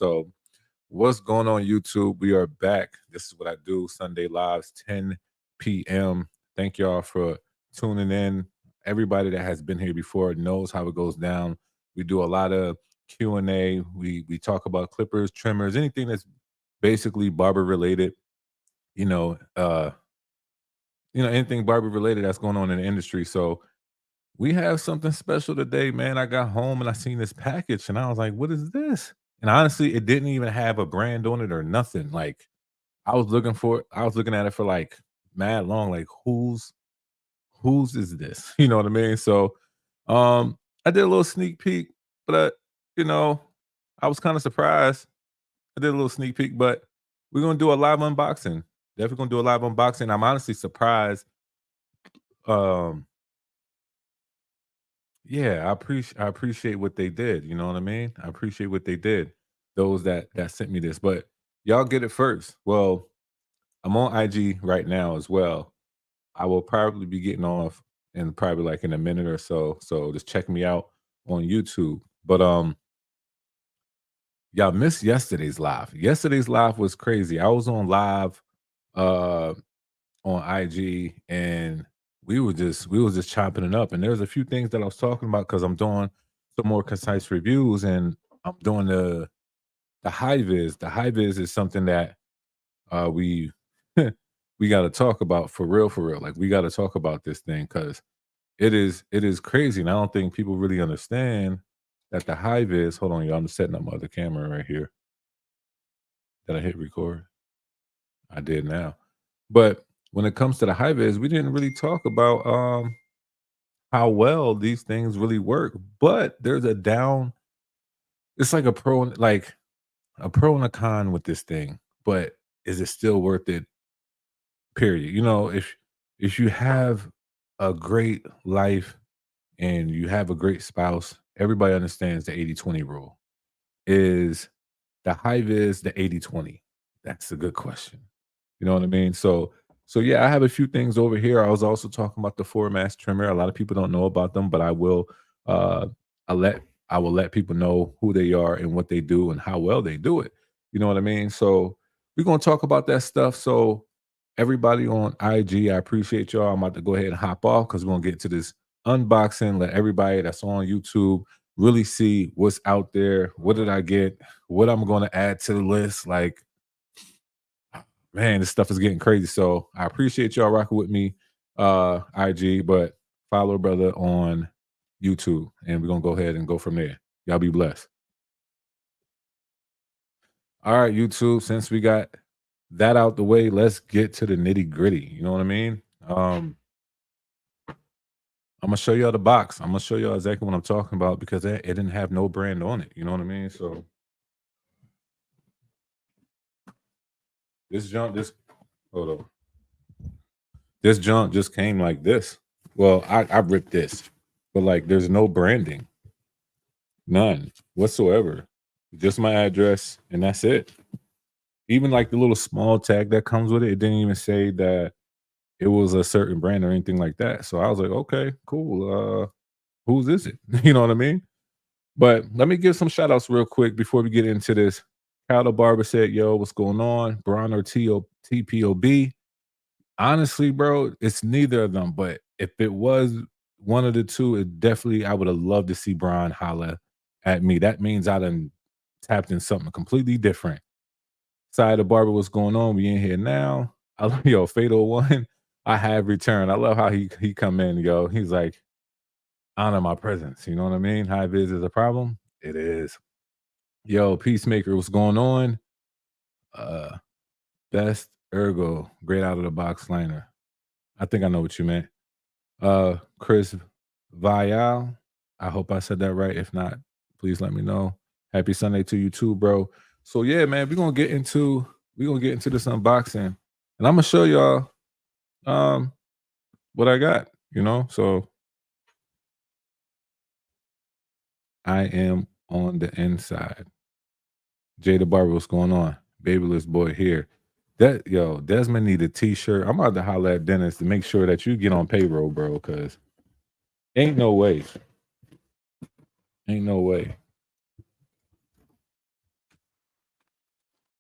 So, what's going on, YouTube? We are back. This is what I do Sunday lives, 10 p.m. Thank y'all for tuning in. Everybody that has been here before knows how it goes down. We do a lot of Q&A. We talk about clippers, trimmers, anything that's basically barber related. You know, uh, anything barber related that's going on in the industry. So we have something special today, man. I got home and I seen this package and I was like, what is this? And honestly, it didn't even have a brand on it or nothing. Like I was looking at it for like mad long, like whose is this? You know what I mean? So I did a little sneak peek, but you know, I was kind of surprised. I did a little sneak peek, but we're gonna do a live unboxing. Definitely gonna do a live unboxing. I'm honestly surprised. Um, Yeah, I appreciate what they did, you know what I mean? I appreciate what they did, those that sent me this, but y'all get it first. Well, I'm on IG right now as well. I will probably be getting off in probably like in a minute or so. So just check me out on YouTube. But y'all missed yesterday's live. Yesterday's live was crazy. I was on live uh on IG and we was just chopping it up. And there's a few things that I was talking about because I'm doing some more concise reviews and I'm doing the high vis. The high vis is something that we we got to talk about for real, for real. Like we got to talk about this thing because it is crazy. And I don't think people really understand that the high vis. Hold on, y'all. I'm setting up my other camera right here. Did I hit record? I did now. But when it comes to the high vis, we didn't really talk about how well these things really work. But there's a down, it's like a pro and a con with this thing. But is it still worth it? Period. You know, if you have a great life and you have a great spouse, everybody understands the 80/20 rule. Is the high vis the 80/20? That's a good question. You know what I mean? So yeah, I have a few things over here. I was also talking about the 4 mass trimmer. A lot of people don't know about them, but I will uh I let I will let people know who they are and what they do and how well they do it. You know what I mean? So we're gonna talk about that stuff. So everybody on IG, I appreciate y'all. I'm about to go ahead and hop off because we're gonna get to this unboxing. Let everybody that's on YouTube really see what's out there. What did I get? What I'm gonna add to the list? Like, man, this stuff is getting crazy. So I appreciate y'all rocking with me, IG, but follow brother on YouTube, and we're gonna go ahead and go from there. Y'all be blessed. All right, YouTube, since we got that out the way, let's get to the nitty-gritty. You know what I mean? I'm gonna show y'all the box. I'm gonna show y'all exactly what I'm talking about because it didn't have no brand on it. You know what I mean? So this junk, this hold on. This junk just came like this. Well, I ripped this, but like there's no branding, none whatsoever. Just my address, and that's it. Even like the little small tag that comes with it, it didn't even say that it was a certain brand or anything like that. So I was like, okay, cool. Whose is it? You know what I mean? But let me give some shout outs real quick before we get into this. Kyle the Barber said, yo, what's going on? Bron or TPOB. Honestly, bro, it's neither of them. But if it was one of the two, it definitely I would have loved to see Bron holla at me. That means I done tapped in something completely different. Side of Barber, what's going on? We in here now. I love yo, Fatal One. I have returned. I love how he come in, yo. He's like, honor my presence. You know what I mean? High vis is a problem. It is. Yo, Peacemaker, what's going on? Uh Best ergo, great out of the box liner. I think I know what you meant. Chris Vial. I hope I said that right. If not, please let me know. Happy Sunday to you too, bro. So yeah, man, we're gonna get into this unboxing. And I'm gonna show y'all um what I got, you know. So I am on the inside. Jada Barber, what's going on? Babyless boy here. That yo, Desmond need a t-shirt. I'm about to holler at Dennis to make sure that you get on payroll, bro, because ain't no way. Ain't no way.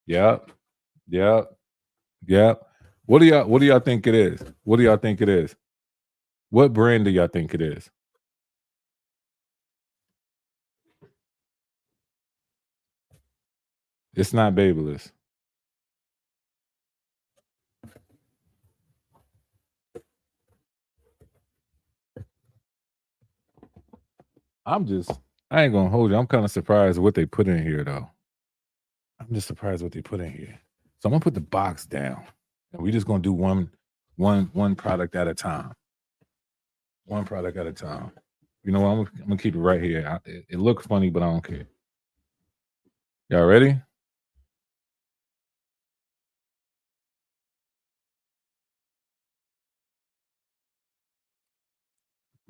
Yep. Yep. Yep. What do y'all think it is? What do y'all think it is? What brand do y'all think it is? It's not Babyliss. I ain't gonna hold you. I'm kind of surprised what they put in here though. I'm just surprised what they put in here. So I'm gonna put the box down. And we just gonna do one product at a time. One product at a time. You know what? I'm gonna keep it right here. It looks funny, but I don't care. Y'all ready?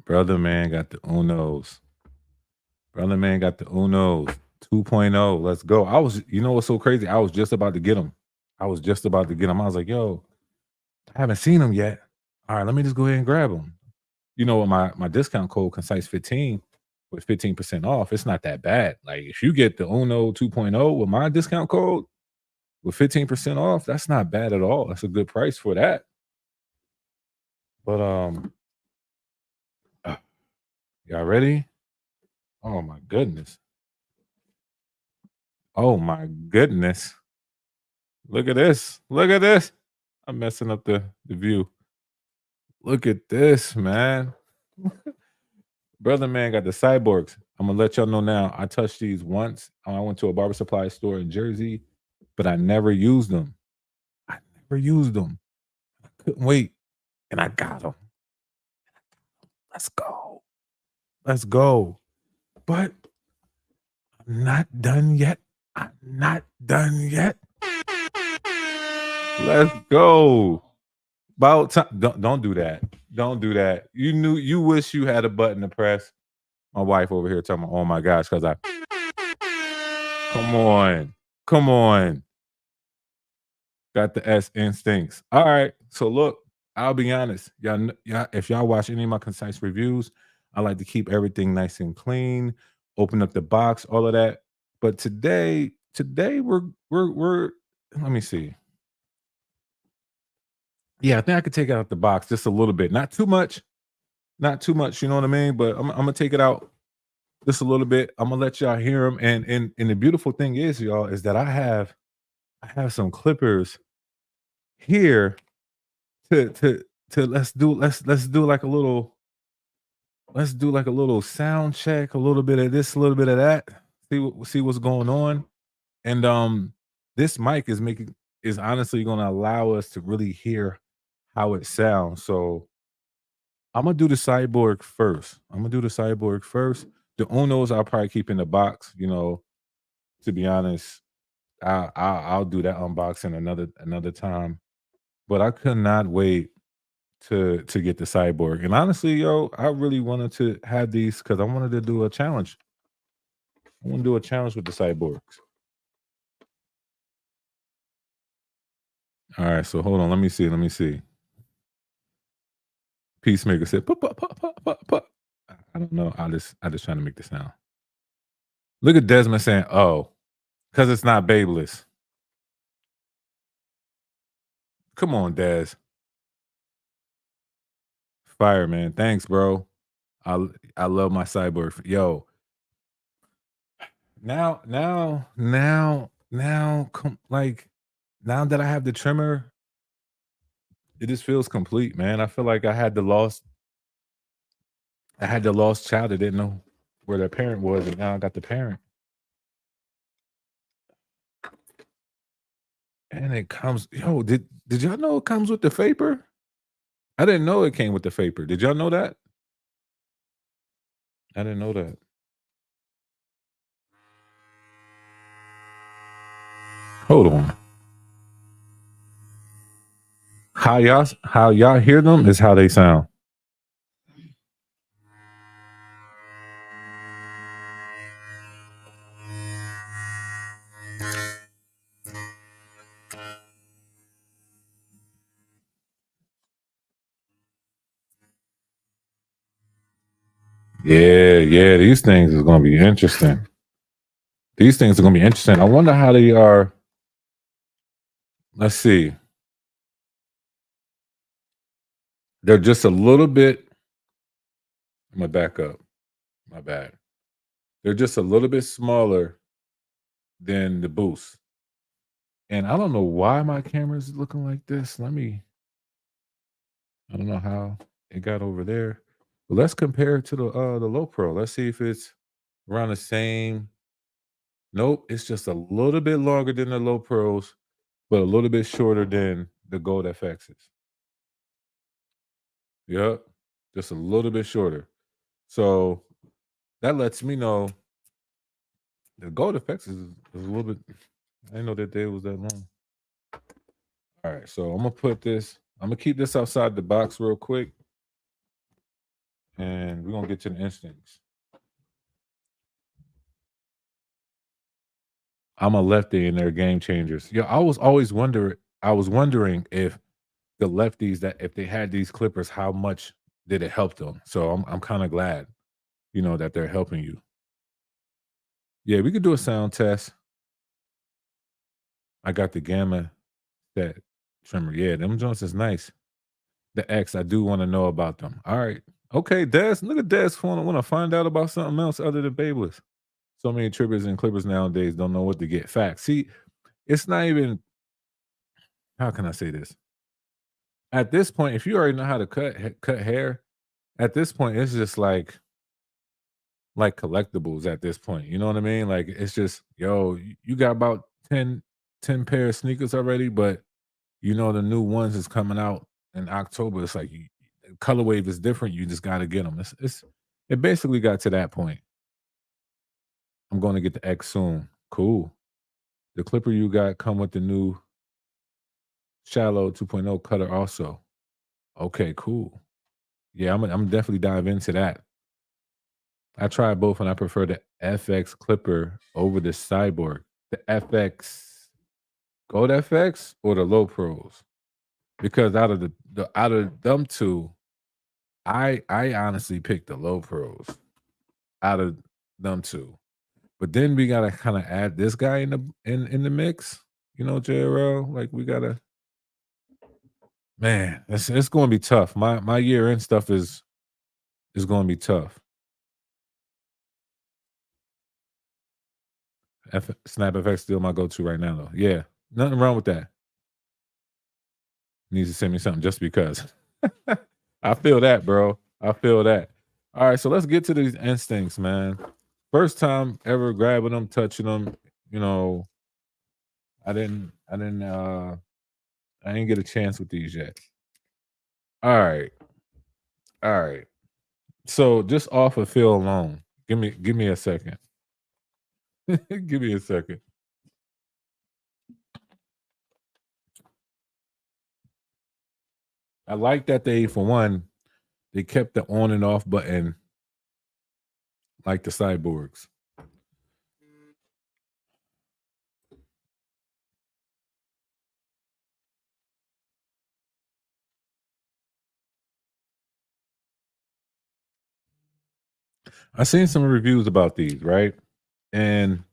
Brother man got the Unos. Brother man got the Unos 2.0. Let's go. You know what's so crazy? I was just about to get them. I was just about to get them. I was like, yo, I haven't seen them yet. All right, let me just go ahead and grab them. You know what? My discount code concise 15 with 15% off. It's not that bad. Like if you get the Uno 2.0 with my discount code with 15% off, that's not bad at all. That's a good price for that. But y'all ready? Oh my goodness. Oh my goodness. Look at this. Look at this. I'm messing up the view. Look at this, man. Brother man got the cyborgs. I'm gonna let y'all know now. I touched these once. I went to a barber supply store in Jersey, but I never used them. I never used them. I couldn't wait, and I got them. Let's go. Let's go. But I'm not done yet. I'm not done yet. Let's go. About time. Don't do that. Don't do that. You wish you had a button to press. My wife over here talking about, oh my gosh, because I come on. Come on. Got the S instincts. All right. So look, I'll be honest. Y'all, if y'all watch any of my concise reviews, I like to keep everything nice and clean, open up the box, all of that. But today we're let me see. Yeah, I think I could take it out the box just a little bit. Not too much. Not too much, you know what I mean? But I'm gonna take it out just a little bit. I'm gonna let y'all hear them. And the beautiful thing is, y'all, is that I have some clippers here to let's do like a little sound check, a little bit of this, a little bit of that. See what's going on. And this mic is honestly gonna allow us to really hear how it sounds. So I'm gonna do the cyborg first. I'm gonna do the cyborg first. The Unos I'll probably keep in the box, to be honest. I'll do that unboxing another time. But I could not wait to get the cyborg. And honestly, yo, I really wanted to have these because I wanted to do a challenge. I want to do a challenge with the cyborgs. All right, so hold on. Let me see. Let me see. Peacemaker said, "Puh, puh, puh, puh, puh, puh." I don't know. I just trying to make the sound. Look at Desmond saying, "Oh, because it's not Babeless." Come on, Des. Fire, man. Thanks, bro. I love my cyborg. Yo, now, now that I have the trimmer, it just feels complete, man. I feel like I had the lost child that didn't know where their parent was, and now I got the parent. And it comes, yo, did y'all know it comes with the vapor? I didn't know it came with the vapor. Did y'all know that? I didn't know that. Hold on. How y'all hear them is how they sound. Yeah, yeah. These things is gonna be interesting. These things are gonna be interesting. I wonder how they are. Let's see. They're just a little bit. I'm gonna back up. My bad. They're just a little bit smaller than the Boost. And I don't know why my camera's looking like this. I don't know how it got over there. But let's compare it to the Low Pro. Let's see if it's around the same. Nope, it's just a little bit longer than the Low Pros, but a little bit shorter than the Gold FXs. Yep, just a little bit shorter. So that lets me know the Gold FX is a little bit. I didn't know that day was that long. All right, so I'm gonna put this. I'm gonna keep this outside the box real quick, and we're gonna get to the instincts. I'm a lefty, and they're game changers. Yeah, I was wondering if the lefties that if they had these clippers, how much did it help them? So I'm kind of glad, that they're helping you. Yeah, we could do a sound test. I got the gamma that trimmer. Yeah, them joints is nice. The X, I do want to know about them. All right. Okay, Des. Look at Des want to find out about something else other than Babeless. So many trippers and clippers nowadays don't know what to get. Facts. See, it's not even how can I say this? At this point, if you already know how to cut hair, at this point, it's just like collectibles at this point. You know what I mean? Like it's just, yo, you got about 10 pair of sneakers already, but the new ones is coming out in October. It's like color wave is different. You just got to get them. It basically got to that point. I'm going to get the X soon. Cool. The clipper you got come with the new shallow 2.0 cutter also. Okay, cool. Yeah, I'm definitely dive into that. I tried both and I prefer the FX clipper over the Cyborg. The FX Gold FX or the Low Pros? Because out of them two, I honestly picked the Low Pros out of them two. But then we gotta kind of add this guy in the mix, JRL. Like we gotta, man, it's gonna be tough. My year end stuff is gonna be tough. Snap FX still my go-to right now though. Yeah. Nothing wrong with that. Needs to send me something just because. I feel that, bro. I feel that. All right, so let's get to these instincts, man. First time ever grabbing them, touching them. You know, I didn't get a chance with these yet. All right, all right. So just off of feel alone, give me a second. Give me a second. I like that for one, they kept the on and off button like the cyborgs. I seen some reviews about these, right? And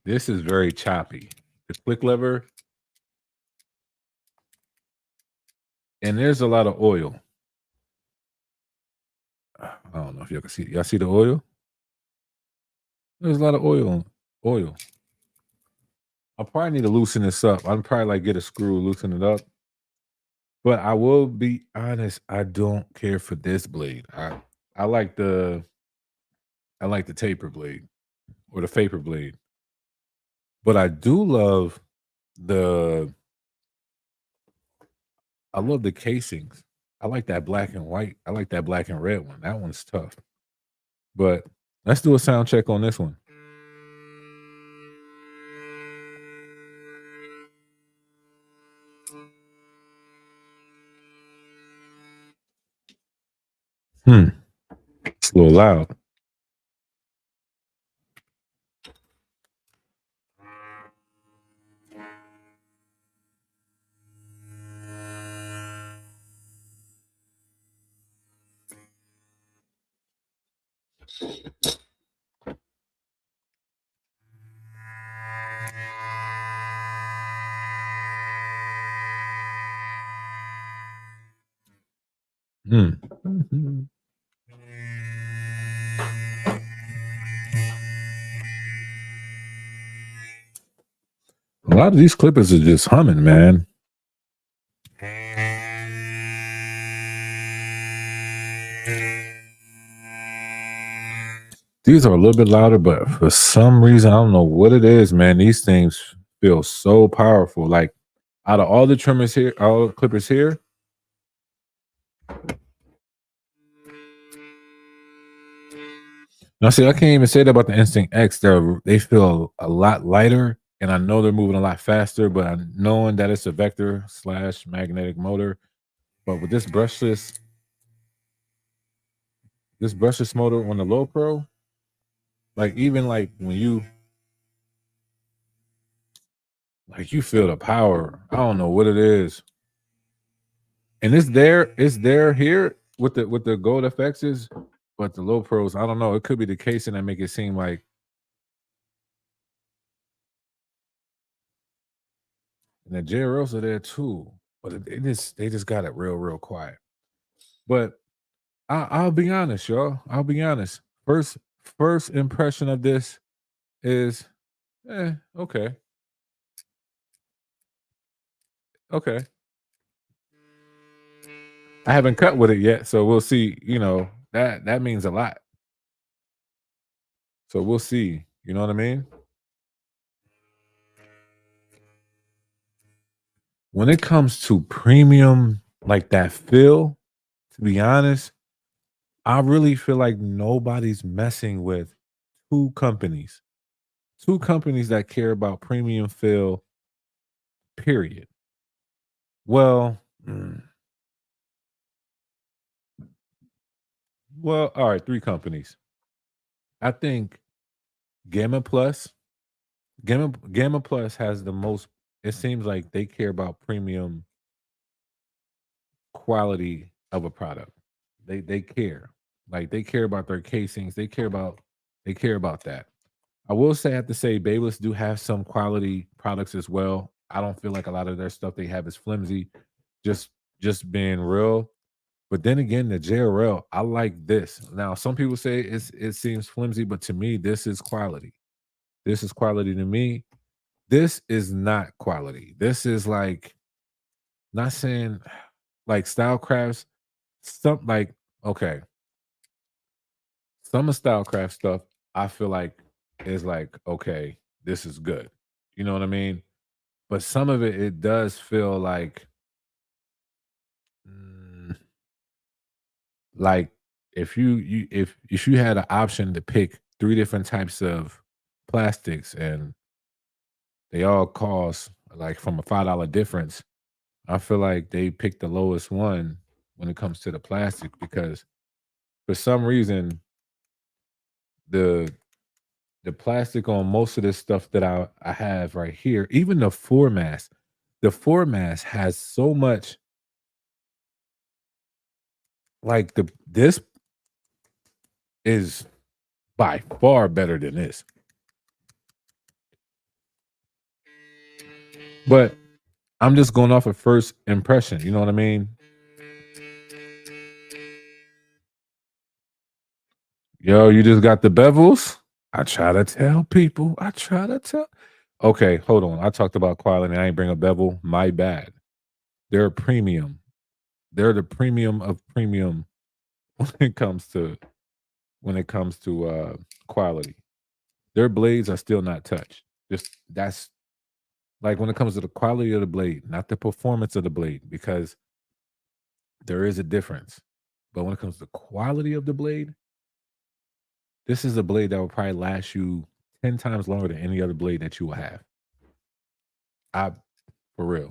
this is very choppy. The click lever, and there's a lot of oil. I don't know if y'all can see. Y'all see the oil? There's a lot of oil. I probably need to loosen this up. I'd probably like get a screw, loosen it up. But I will be honest, I don't care for this blade. I like the I like the taper blade or the vapor blade. But the I love the casings. I like that black and white. I like that black and red one. That one's tough. But let's do a sound check on this one. It's a little loud. Mhm. A lot of these Clippers are just humming, man. These are a little bit louder, but for some reason, I don't know what it is, man. These things feel so powerful. Like out of all the trimmers here, all the Clippers here, now see, I can't even say that about the Instinct X. They feel a lot lighter, and I know they're moving a lot faster. But knowing that it's a vector slash magnetic motor, but with this brushless motor on the low pro, like even like when you feel the power. I don't know what it is, and it's there here with the gold FXs, but the low pros, I don't know. It could be the casing that make it seem like, and the JRLs are there too, but they just got it real quiet. But I'll be honest, y'all. I'll be honest. First impression of this is, okay, okay. I haven't cut with it yet, so we'll see. That means a lot. So we'll see. You know what I mean? When it comes to premium, like that feel, to be honest, I really feel like nobody's messing with two companies. Two companies that care about premium feel, period. Well, well, all right, three companies. I think Gamma Plus, Gamma Plus has the most. It seems like they care about premium quality of a product. They care. Like they care about their casings. They care about that. I will say, I have to say, Bayless do have some quality products as well. I don't feel like a lot of their stuff they have is flimsy, just just being real. But then again, the JRL, I like this. Now, some people say it seems flimsy, but to me, this is quality. This is quality to me. This is not quality. This is like, not saying like Stylecrafts, some like, okay, some of Stylecraft stuff I feel like is like, okay, this is good. You know what I mean? But some of it does feel mm, like if you had an option to pick three different types of plastics and they all cost like from a $5 difference, I feel like they picked the lowest one when it comes to the plastic because for some reason the the plastic on most of this stuff that I have right here, even the format has so much, like this is by far better than this. But I'm just going off of first impression. You know what I mean? Yo, you just got the bevels. I try to tell people. I try to tell. Okay, hold on. I talked about quality. I ain't bring a bevel. My bad. They're a premium. They're the premium of premium when it comes to quality. Their blades are still not touched. Just that's like when it comes to the quality of the blade, not the performance of the blade, because there is a difference. But when it comes to quality of the blade, this is a blade that will probably last you 10 times longer than any other blade that you will have. I For real.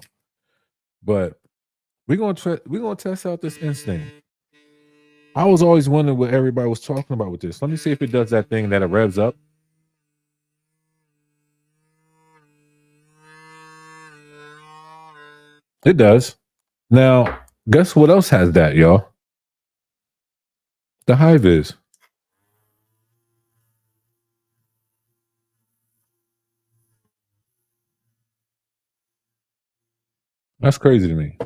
But we're gonna test out this instinct. I was always wondering what everybody was talking about with this. Let me see if it does that thing that it revs up. It does. Now, guess what else has that, y'all? The high vis. That's crazy to me.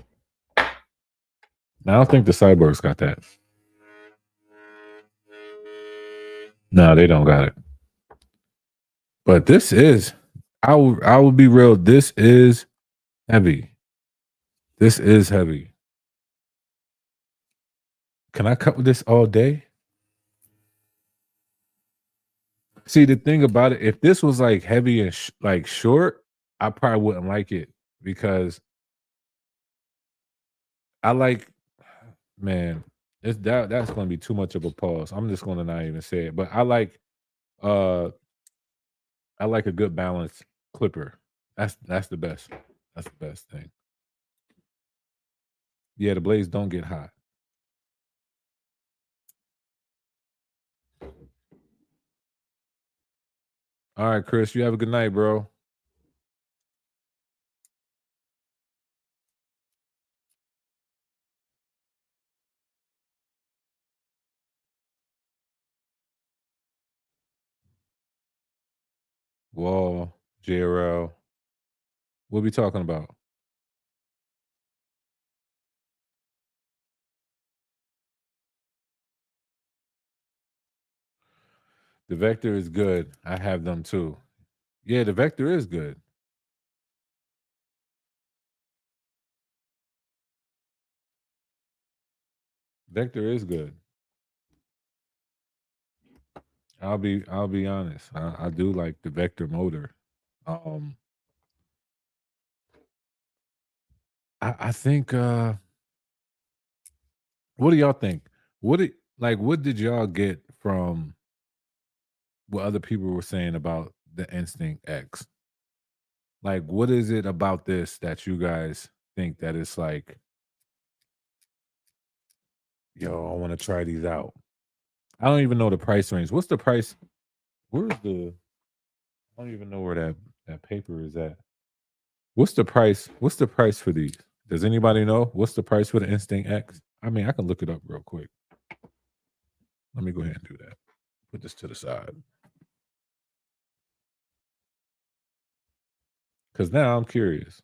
I don't think the Cyborgs got that. No, they don't got it. But this is, I will be real. This is heavy. This is heavy. Can I cut with this all day? See, the thing about it, if this was like heavy and like short, I probably wouldn't like it because I like, man, that's gonna be too much of a pause. I'm just gonna not even say it. But uh I like a good balanced clipper. That's the best. That's the best thing. Yeah, the blades don't get hot. All right, Chris, you have a good night, bro. Wall, JRL. What we talking about? The Vector is good. I have them too. Yeah, the Vector is good. Vector is good. I'll be honest. I do like the Vector motor. Um, I think. What do y'all think? What did y'all get from what other people were saying about the Instinct X? Like, what is it about this that you guys think that it's like, yo, I want to try these out? I don't even know the price range. What's the price? Where's the? I don't even know where that paper is at. What's the price? What's the price for these? Does anybody know? What's the price for the Instinct X? I mean, I can look it up real quick. Let me go ahead and do that. Put this to the side. Because now I'm curious.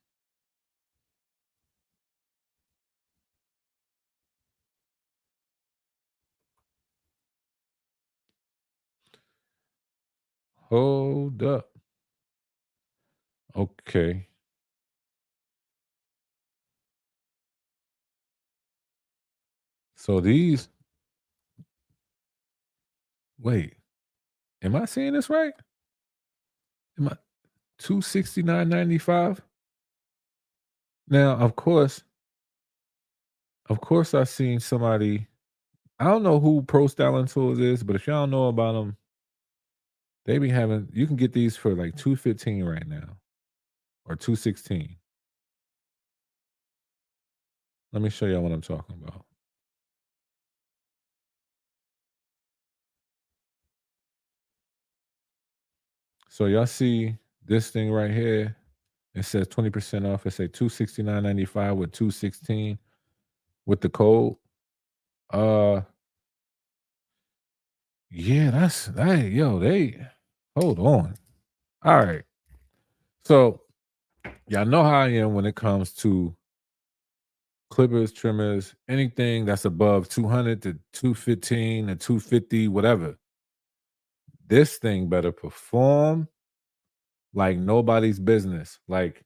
Hold up. Okay. So these, wait, am I seeing this right? Am I 269.95? Now, of course, I've seen somebody. I don't know who Pro Styling Tools is, but if y'all know about them, they be having. You can get these for like 215 right now, or 216. Let me show y'all what I'm talking about. So y'all see this thing right here? It says 20% off. It say 269.95 with 216 with the code. Uh yeah, that's hey, yo, they hold on. All right. So y'all know how I am when it comes to clippers, trimmers, anything that's above 200 to 215 to 250, whatever. This thing better perform like nobody's business. Like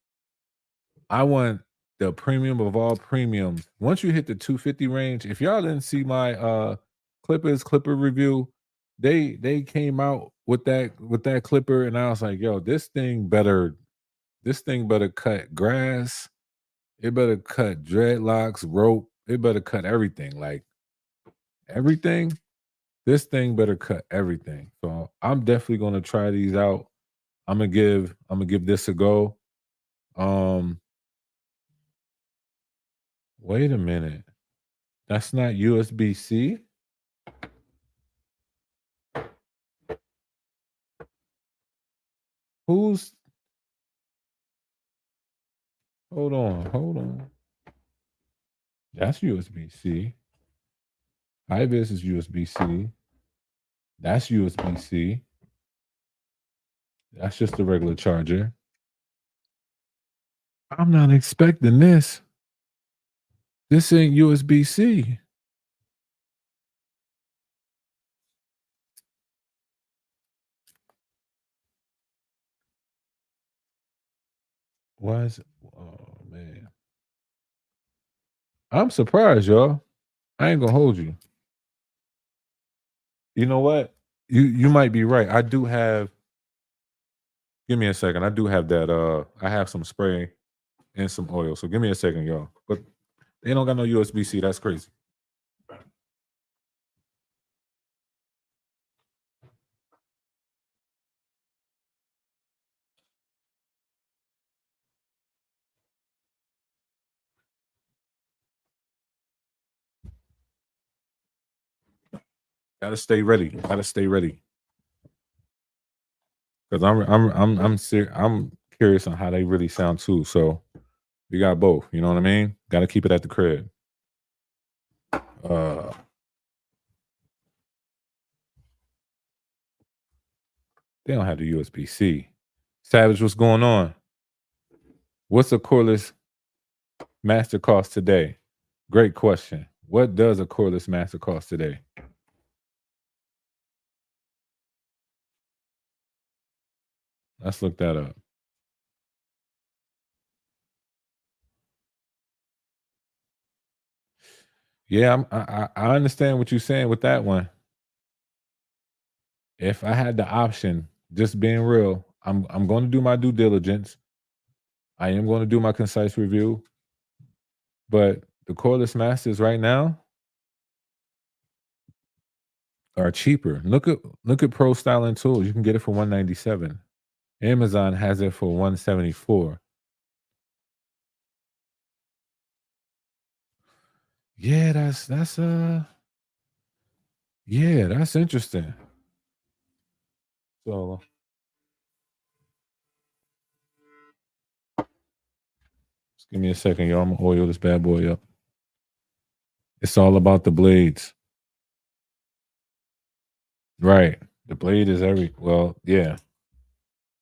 I want the premium of all premiums. Once you hit the 250 range, if y'all didn't see my clipper review, they came out with that clipper, and I was like, yo, this thing better cut grass, it better cut dreadlocks, rope, it better cut everything. Like everything, this thing better cut everything. So I'm definitely gonna try these out. I'm gonna give this a go. Um, wait a minute. That's not USB-C? Who's hold on. That's USB-C. Ivis is USB-C. That's USB-C. That's just a regular charger. I'm not expecting this. This ain't USB-C. Why is it? Oh man, I'm surprised, y'all. I ain't gonna hold you. You know what? You might be right. I do have. Give me a second. I do have that. I have some spray and some oil. So give me a second, y'all. But they don't got no USB-C. That's crazy. Gotta stay ready. Gotta stay ready. Because I'm curious on how they really sound too. So we got both. You know what I mean? Got to keep it at the crib. Uh, they don't have the USB C. Savage, what's going on? What's a cordless master cost today? Great question. What does a cordless master cost today? Let's look that up. Yeah, I understand what you're saying with that one. If I had the option, just being real, I'm going to do my due diligence. I am going to do my concise review, but the cordless masters right now are cheaper. Look at Pro Styling Tools. You can get it for 197. Amazon has it for 174. Yeah, yeah, that's interesting. So just give me a second, y'all. I'm gonna oil this bad boy up. It's all about the blades. Right. The blade is yeah,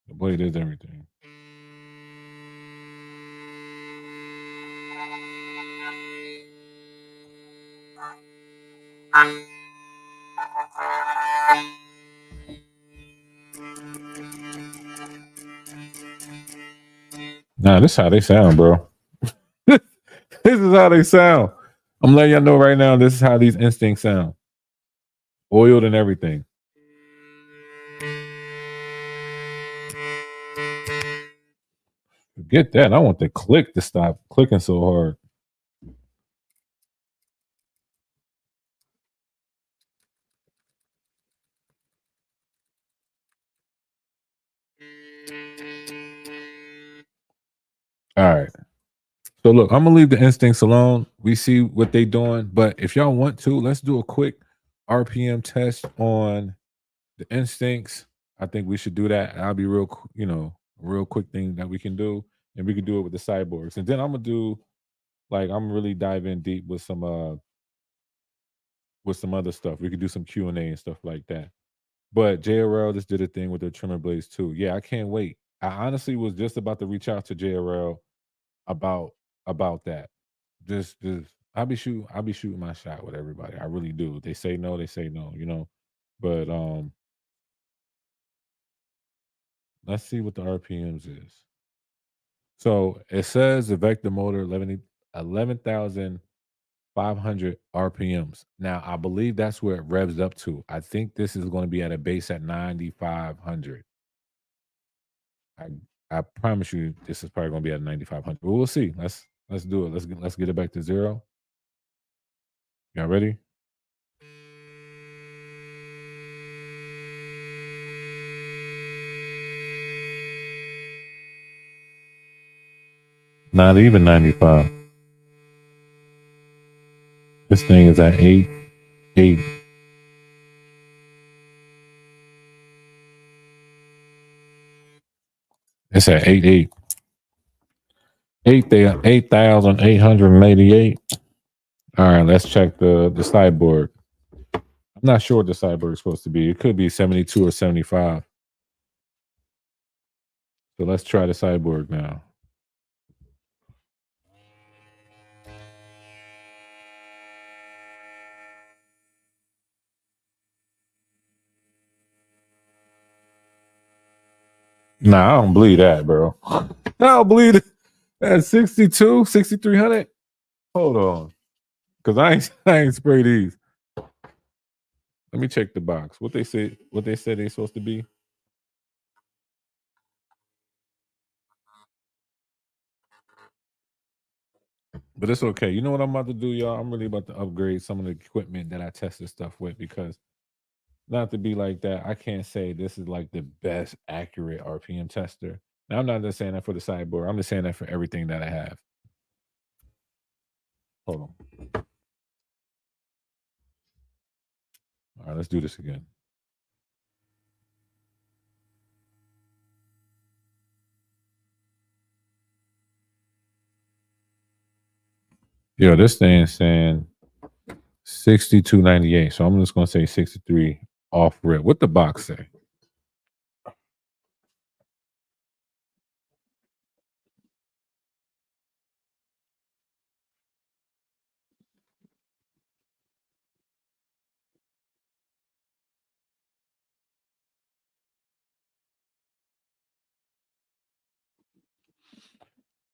the blade is everything. Nah, this is how they sound, bro. This is how they sound. I'm letting y'all know right now, this is how these instincts sound. Oiled and everything. Forget that. I want the click to stop clicking so hard. All right. So look, I'm gonna leave the instincts alone. We see what they doing, but if y'all want to, let's do a quick RPM test on the instincts. I think we should do that. I'll be real quick thing that we can do, and we can do it with the cyborgs. And then I'm gonna do I'm really dive in deep with some other stuff. We could do some Q&A and stuff like that. But JRL just did a thing with their trimmer blades too. Yeah, I can't wait. I honestly was just about to reach out to JRL about about that. Just I'll be shooting my shot with everybody. I really do. They say no, they say no, you know. But let's see what the RPMs is. So it says the Vector motor 11,500 RPMs. Now I believe that's where it revs up to. I think this is going to be at a base at 9,500. I I promise you this is probably going to be at 9,500. But we'll see. Let's do it. Let's get it back to zero. Y'all ready? Not even 95. This thing is at 8. It's at 8. 8,888. All right, let's check the sideboard. I'm not sure what the sideboard is supposed to be. It could be 72 or 75. So let's try the sideboard now. Nah, I don't believe that, bro. I don't believe it. At 62, 6,300. Hold on. Cause I ain't spray these. Let me check the box. What they said they supposed to be. But it's okay. You know what I'm about to do, y'all? I'm really about to upgrade some of the equipment that I tested stuff with because not to be like that, I can't say this is like the best accurate RPM tester. Now I'm not just saying that for the sideboard. I'm just saying that for everything that I have. Hold on. All right, let's do this again. Yo, this thing is saying 62.98. So I'm just gonna say 63 off rip. What the box say?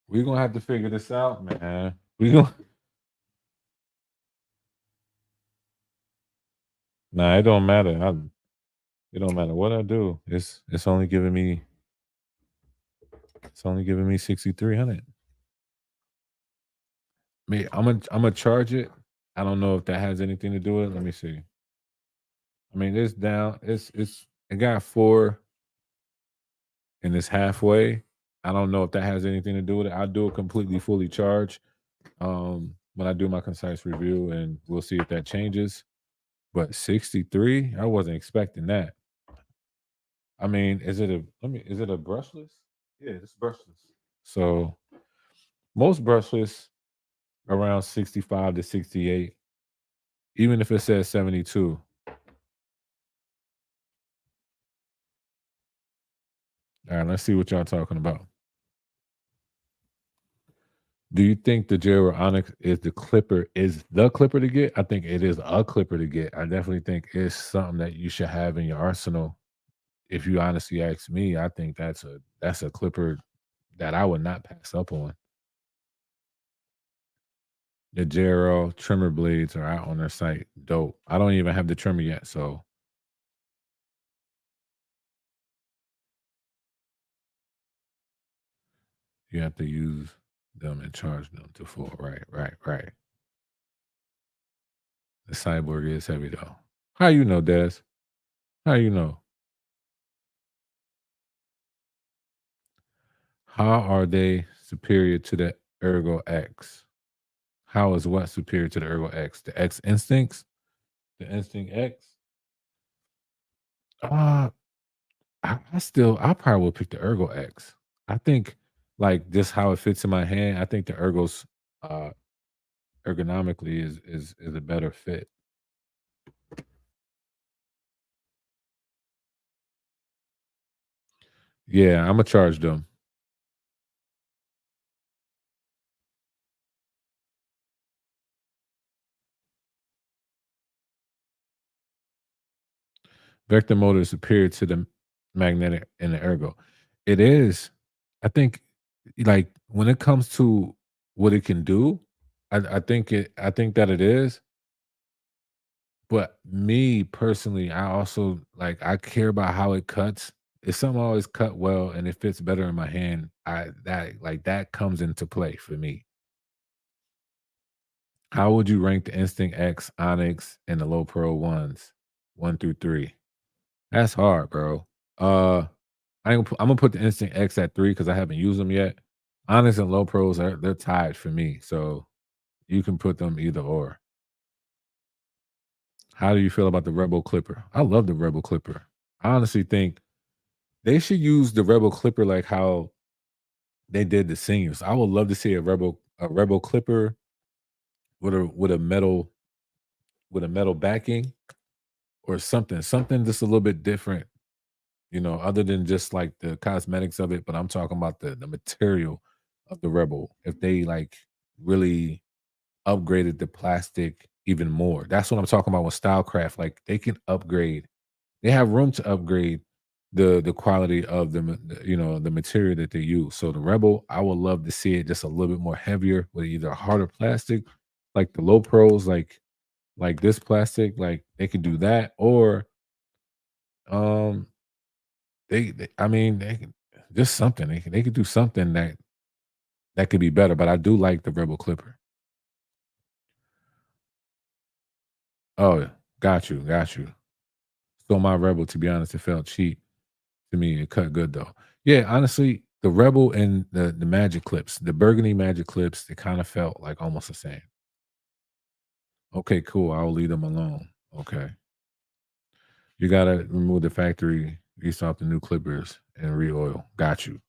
We're gonna have to figure this out, man. We gonna Nah, it don't matter. It don't matter what I do. It's only giving me 6,300. Me, I'm gonna charge it. I don't know if that has anything to do with it. Let me see. I mean, it's down. It got 4 and it's halfway. I don't know if that has anything to do with it. I'll do it completely fully charged when I do my concise review, and we'll see if that changes. But 63, I wasn't expecting that. I mean, is it a brushless? Yeah, it's brushless. So most brushless around 65 to 68, even if it says 72. All right, let's see what y'all talking about. Do you think the Jero Onyx is the clipper to get? I think it is a clipper to get. I definitely think it's something that you should have in your arsenal. If you honestly ask me, I think that's a clipper that I would not pass up on. The Jero trimmer blades are out on their site. Dope. I don't even have the trimmer yet, so you have to use them and charge them to full. Right, right, right. The cyborg is heavy though. How you know, Des? How you know? How are they superior to the Ergo X? How is what superior to the Ergo X? The X Instincts? The Instinct X? Uh, I probably would pick the Ergo X. I think like just how it fits in my hand, I think the Ergos uh ergonomically is a better fit. Yeah, I'm gonna charge them. Vector motor is superior to the magnetic and the ergo. It is. I think like when it comes to what it can do, I think that it is. But me personally, I also like I care about how it cuts. If something always cut well and it fits better in my hand, I that like that comes into play for me. How would you rank the Instinct X, Onyx, and the Low Pro ones, 1 through 3? That's hard, bro. I'm gonna put the Instinct X at 3 because I haven't used them yet. Onyx and Low Pros they're tied for me, so you can put them either or. How do you feel about the Rebel Clipper? I love the Rebel Clipper. I honestly think they should use the Rebel Clipper like how they did the seniors. I would love to see a Rebel Clipper with a metal backing or something just a little bit different, other than just like the cosmetics of it. But I'm talking about the material of the Rebel. If they like really upgraded the plastic even more, that's what I'm talking about with Stylecraft. Like they can upgrade. They have room to upgrade the quality of the material that they use. So the Rebel, I would love to see it just a little bit more heavier with either a harder plastic, like the low pros, like this plastic, like they could do that, or um I mean they can just something they could do something that could be better. But I do like the Rebel Clipper. Oh, yeah. Got you. So my Rebel, to be honest, it felt cheap to me. It cut good though. Yeah, honestly, the Rebel and the Magic Clips, the burgundy Magic Clips, they kind of felt like almost the same. Okay, cool. I'll leave them alone. Okay. You gotta remove the factory, restock the new clippers, and re-oil. Got you.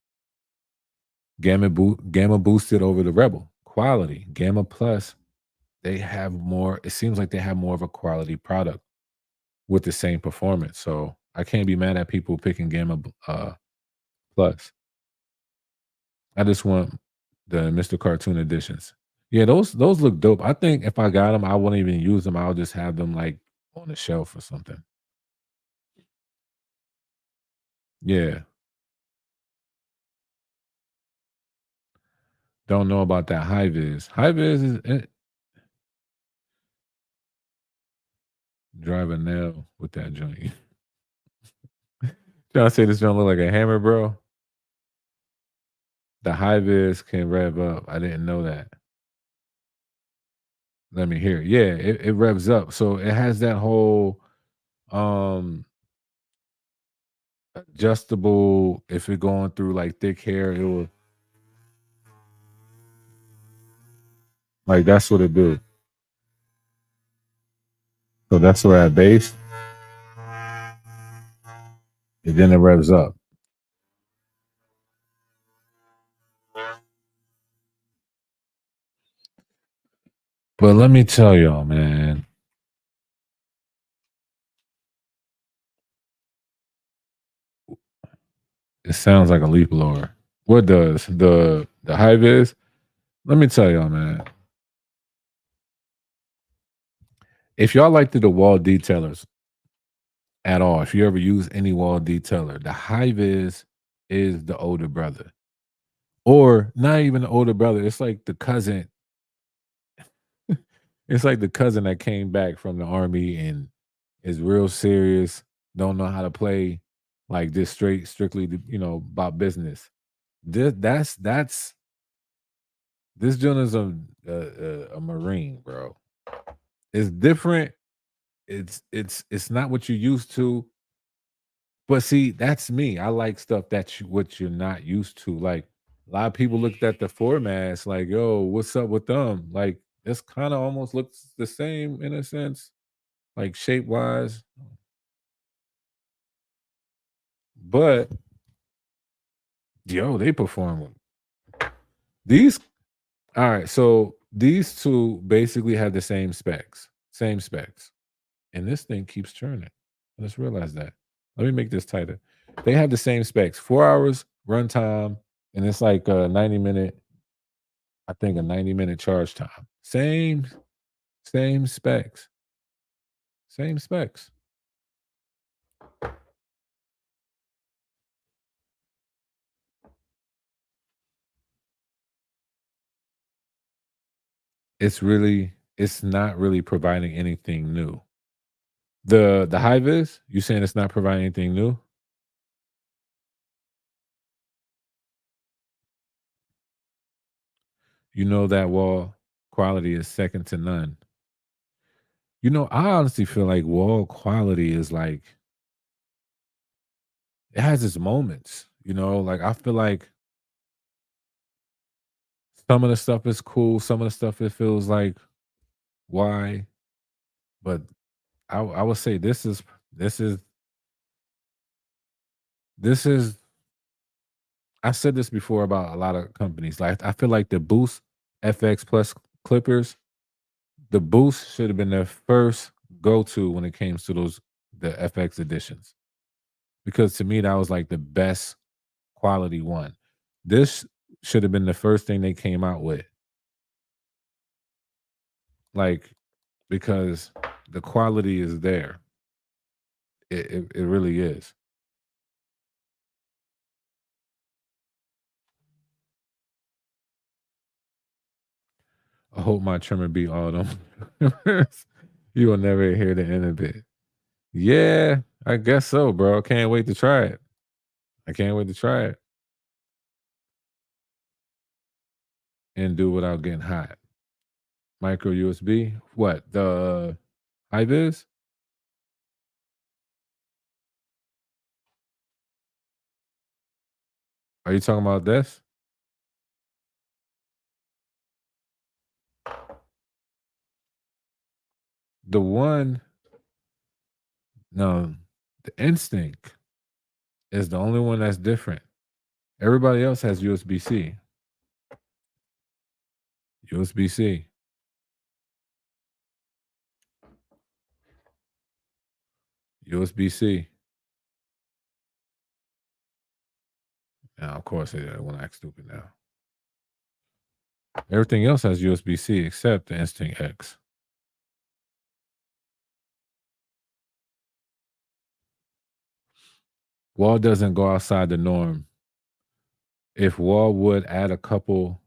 Gamma boosted over the Rebel. Quality. Gamma Plus, they have more, it seems like they have more of a quality product with the same performance. So I can't be mad at people picking Plus. I just want the Mr. Cartoon editions. Yeah, those look dope. I think if I got them, I wouldn't even use them. I'll just have them like on the shelf or something. Yeah, don't know about that high vis. High vis is drive a nail with that joint. Trying to say this joint look like a hammer, bro. The high vis can rev up. I didn't know that. Let me hear. Yeah, it revs up. So it has that whole um adjustable. If it going through like thick hair, it will like that's what it do. So that's where at base, and then it revs up. But let me tell y'all, man, it sounds like a leaf blower. What does the high vis? Let me tell y'all, man. If y'all like the wall detailers at all, if you ever use any wall detailer, the high vis is the older brother, or not even the older brother. It's like the cousin. It's like the cousin that came back from the army and is real serious. Don't know how to play like this strictly, about business. That's this joint is a marine, bro. It's different. It's not what you used to. But see, that's me. I like stuff that what you're not used to. Like a lot of people looked at the formats, like, yo, what's up with them? Like this kind of almost looks the same in a sense, like shape wise. But yo, they perform these. All right, so these two basically have the same specs, and this thing keeps churning. I just realized that. Let me make this tighter. They have the same specs: 4 hours runtime, and it's like a 90-minute. I think a 90-minute charge time. Same specs. Same specs. It's not really providing anything new. The high vis, you saying it's not providing anything new? You know that wall quality is second to none. I honestly feel like wall quality is like it has its moments. Like I feel like some of the stuff is cool, some of the stuff it feels like why, but I would say this is this is I said this before about a lot of companies. Like I feel like the Boost FX Plus clippers, the Boost should have been their first go to when it came to the FX editions. Because to me that was like the best quality one. This should have been the first thing they came out with. Like because the quality is there. It really is. I hope my trimmer beat all them. You will never hear the end of it. Yeah, I guess so, bro. Can't wait to try it. I can't wait to try it and do without getting hot. Micro USB. What? The high vis? Are you talking about this? The one, no, the Instinct is the only one that's different. Everybody else has USB C. USB C. USB C. Now, of course, I want to act stupid now. Everything else has USB C except the Instinct X. Wall doesn't go outside the norm. If Wall would add a couple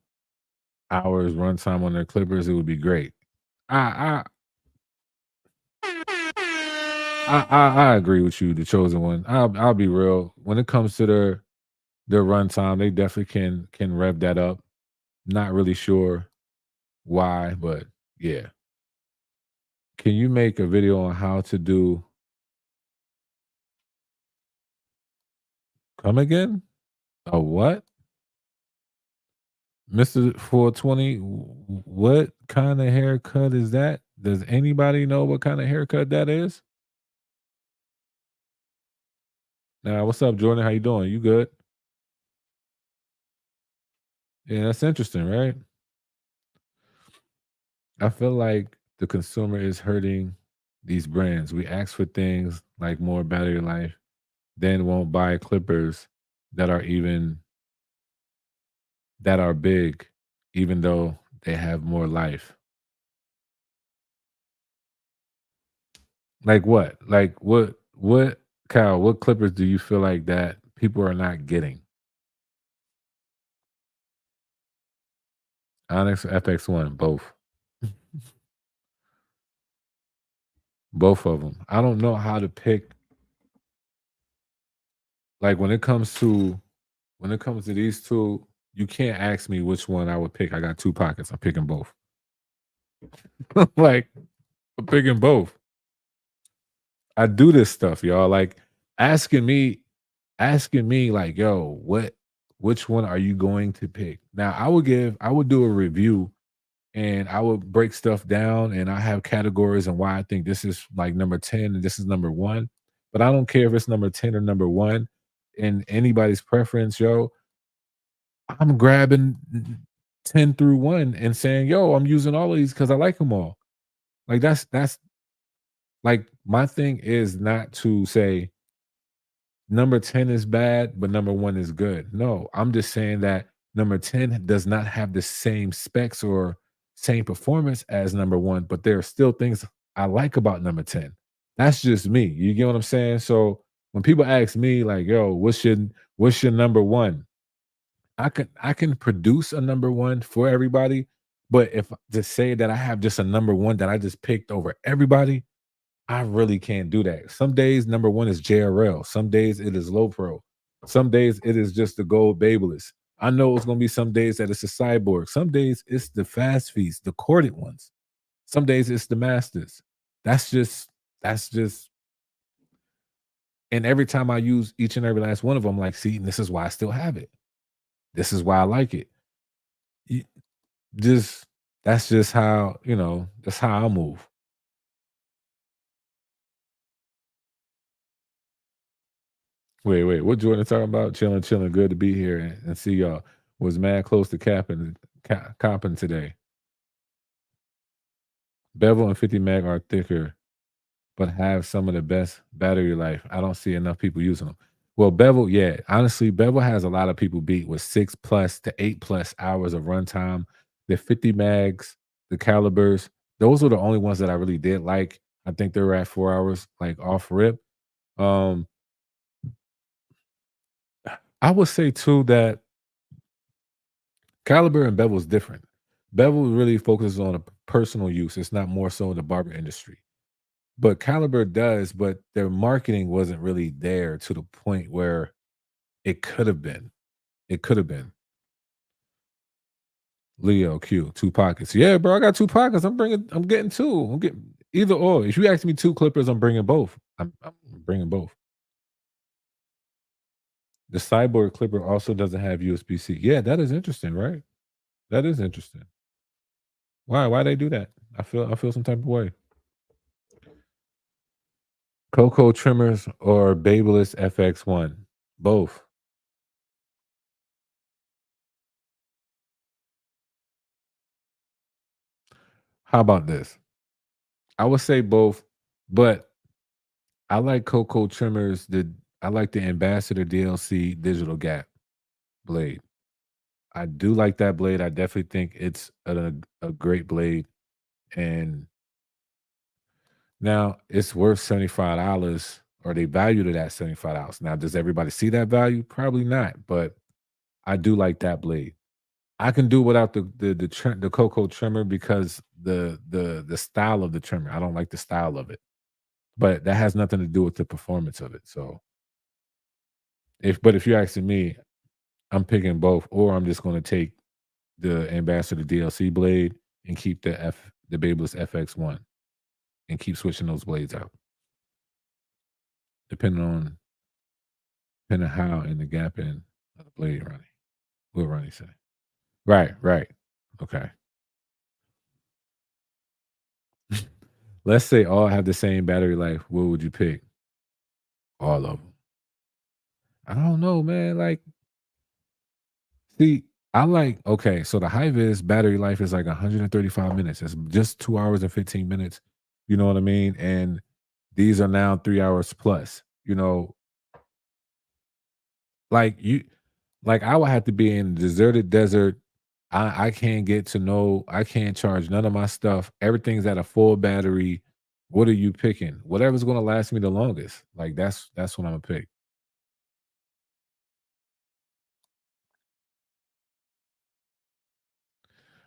hours runtime on their Clippers, it would be great. I I agree with you, the chosen one. I'll be real. When it comes to their runtime, they definitely can rev that up. Not really sure why, but yeah. Can you make a video on how to do come again? A what? Mr. 420, what kind of haircut is that? Does anybody know what kind of haircut that is? Now, what's up, Jordan? How you doing? You good? Yeah, that's interesting, right? I feel like the consumer is hurting these brands. We ask for things like more battery life, then won't buy clippers that are even that are big, even though they have more life. Like what? Like what Kyle, what clippers do you feel like that people are not getting? Onyx or FX1, both. Both of them. I don't know how to pick like when it comes to these two, you can't ask me which one I would pick. I got two pockets. I'm picking both. Like I'm picking both. I do this stuff, y'all. Like asking me, asking me, like, yo, which one are you going to pick? Now I would do a review and I would break stuff down and I have categories and why I think this is like number 10 and this is number one. But I don't care if it's number 10 or number one in anybody's preference, yo. I'm grabbing 10 through one and saying, yo, I'm using all of these because I like them all. Like that's like my thing is not to say number 10 is bad, but number one is good. No, I'm just saying that number 10 does not have the same specs or same performance as number one, but there are still things I like about number 10. That's just me. You get what I'm saying? So when people ask me, like, yo, what's your number one? I can produce a number one for everybody, but if to say that I have just a number one that I just picked over everybody, I really can't do that. Some days number one is JRL. Some days it is low pro. Some days it is just the gold babeless. I know it's gonna be some days that it's a cyborg. Some days it's the fast feeds, the corded ones. Some days it's the masters. That's just that's just and every time I use each and every last one of them, like, see, this is why I still have it. This is why I like it. Y- Just that's just how, that's how I move. Wait, what Jordan talking about? Chilling, chilling. Good to be here and see y'all. Was mad close to copping today. Bevel and 50 mag are thicker, but have some of the best battery life. I don't see enough people using them. Well, Bevel, yeah, honestly, Bevel has a lot of people beat with 6 plus to 8 plus hours of runtime. The 50 mags, the calibers, those were the only ones that I really did like. I think they were at 4 hours, like off rip. Um, I would say too that caliber and bevel is different. Bevel really focuses on a personal use. It's not more so in the barber industry. But Caliber does, but their marketing wasn't really there to the point where it could have been. It could have been. Leo Q, 2 pockets. Yeah, bro, I got 2 pockets. I'm getting 2. I'm getting either or. If you ask me 2 clippers, I'm bringing both. I'm bringing both. The Cyborg clipper also doesn't have USB-C. Yeah, that is interesting, right? That is interesting. Why they do that? I feel some type of way. Cocoa trimmers or Babyliss FX1? Both. How about this? I would say both, but I like Cocoa trimmers. I like the Ambassador DLC Digital Gap blade. I do like that blade. I definitely think it's a great blade. And now it's worth $75, or they valued it at $75. Now, does everybody see that value? Probably not, but I do like that blade. I can do without the cocoa trimmer because the style of the trimmer. I don't like the style of it, but that has nothing to do with the performance of it. So if you're asking me, I'm picking both, or I'm just going to take the Ambassador DLC blade and keep the Babyliss FX1 and keep switching those blades out, depending on how and the gap in of the blade running. What Ronnie say? Right, right. Okay. Let's say all have the same battery life. What would you pick? All of them. I don't know, man. Like, see, I like okay. So the high vis battery life is like 135 minutes. It's just 2 hours and 15 minutes. You know what I mean? And these are now 3 hours plus. Like you, like I would have to be in a deserted desert. I can't get to know. I can't charge none of my stuff. Everything's at a full battery. What are you picking? Whatever's going to last me the longest. Like that's what I'm gonna pick.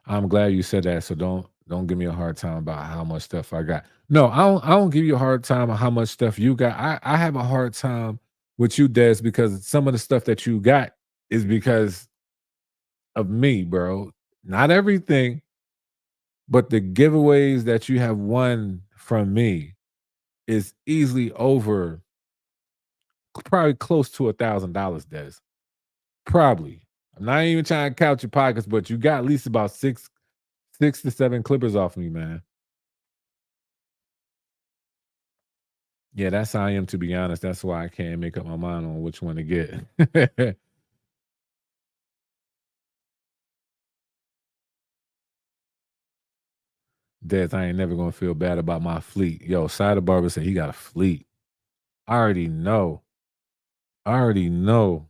I'm glad you said that. So don't give me a hard time about how much stuff I got. No, I don't give you a hard time on how much stuff you got. I have a hard time with you, Des, because some of the stuff that you got is because of me, bro. Not everything, but the giveaways that you have won from me is easily over, probably close to $1,000, Des. Probably. I'm not even trying to count your pockets, but you got at least about six to seven clippers off me, man. Yeah, that's how I am, to be honest. That's why I can't make up my mind on which one to get. Des, I ain't never gonna feel bad about my fleet. Yo, Cider Barber said he got a fleet. I already know. I already know.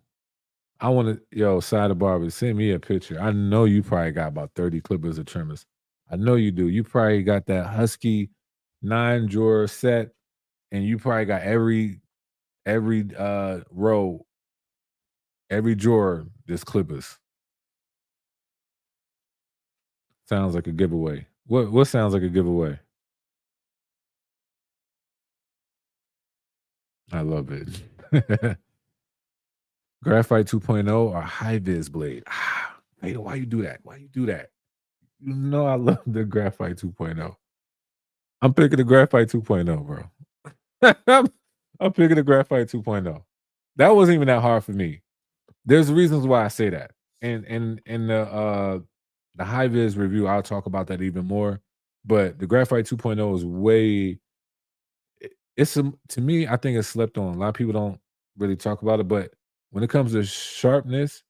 I want to, yo, Cider Barber, send me a picture. I know you probably got about 30 clippers of trimmers. I know you do. You probably got that Husky 9 drawer set, and you probably got every row, every drawer, just clippers. Sounds like a giveaway. What sounds like a giveaway? I love it. Graphite 2.0 or high vis blade? Ah, hey, why you do that? Why you do that? You know I love the Graphite 2.0. I'm picking the Graphite 2.0, bro. I'm, I'm picking the Graphite 2.0. That wasn't even that hard for me. There's reasons why I say that. And in the high vis review, I'll talk about that even more. But the Graphite 2.0 is way to me, I think it's slept on. A lot of people don't really talk about it, but when it comes to sharpness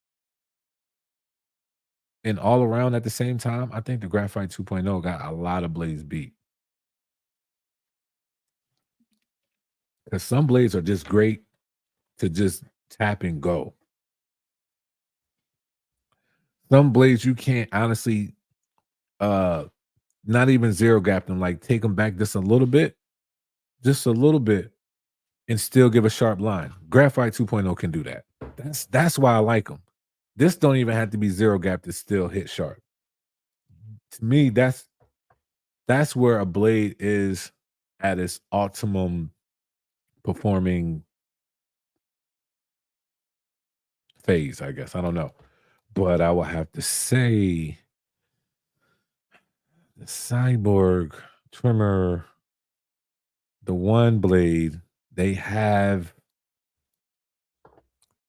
and all around at the same time, I think the Graphite 2.0 got a lot of blades beat. Because some blades are just great to just tap and go. Some blades you can't honestly uh not even zero gap them, like take them back just a little bit, and still give a sharp line. Graphite 2.0 can do that. That's why I like them. This don't even have to be zero gap to still hit sharp. To me, that's where a blade is at its optimum performing phase, I guess. I don't know. But I will have to say the Cyborg trimmer, the one blade, they have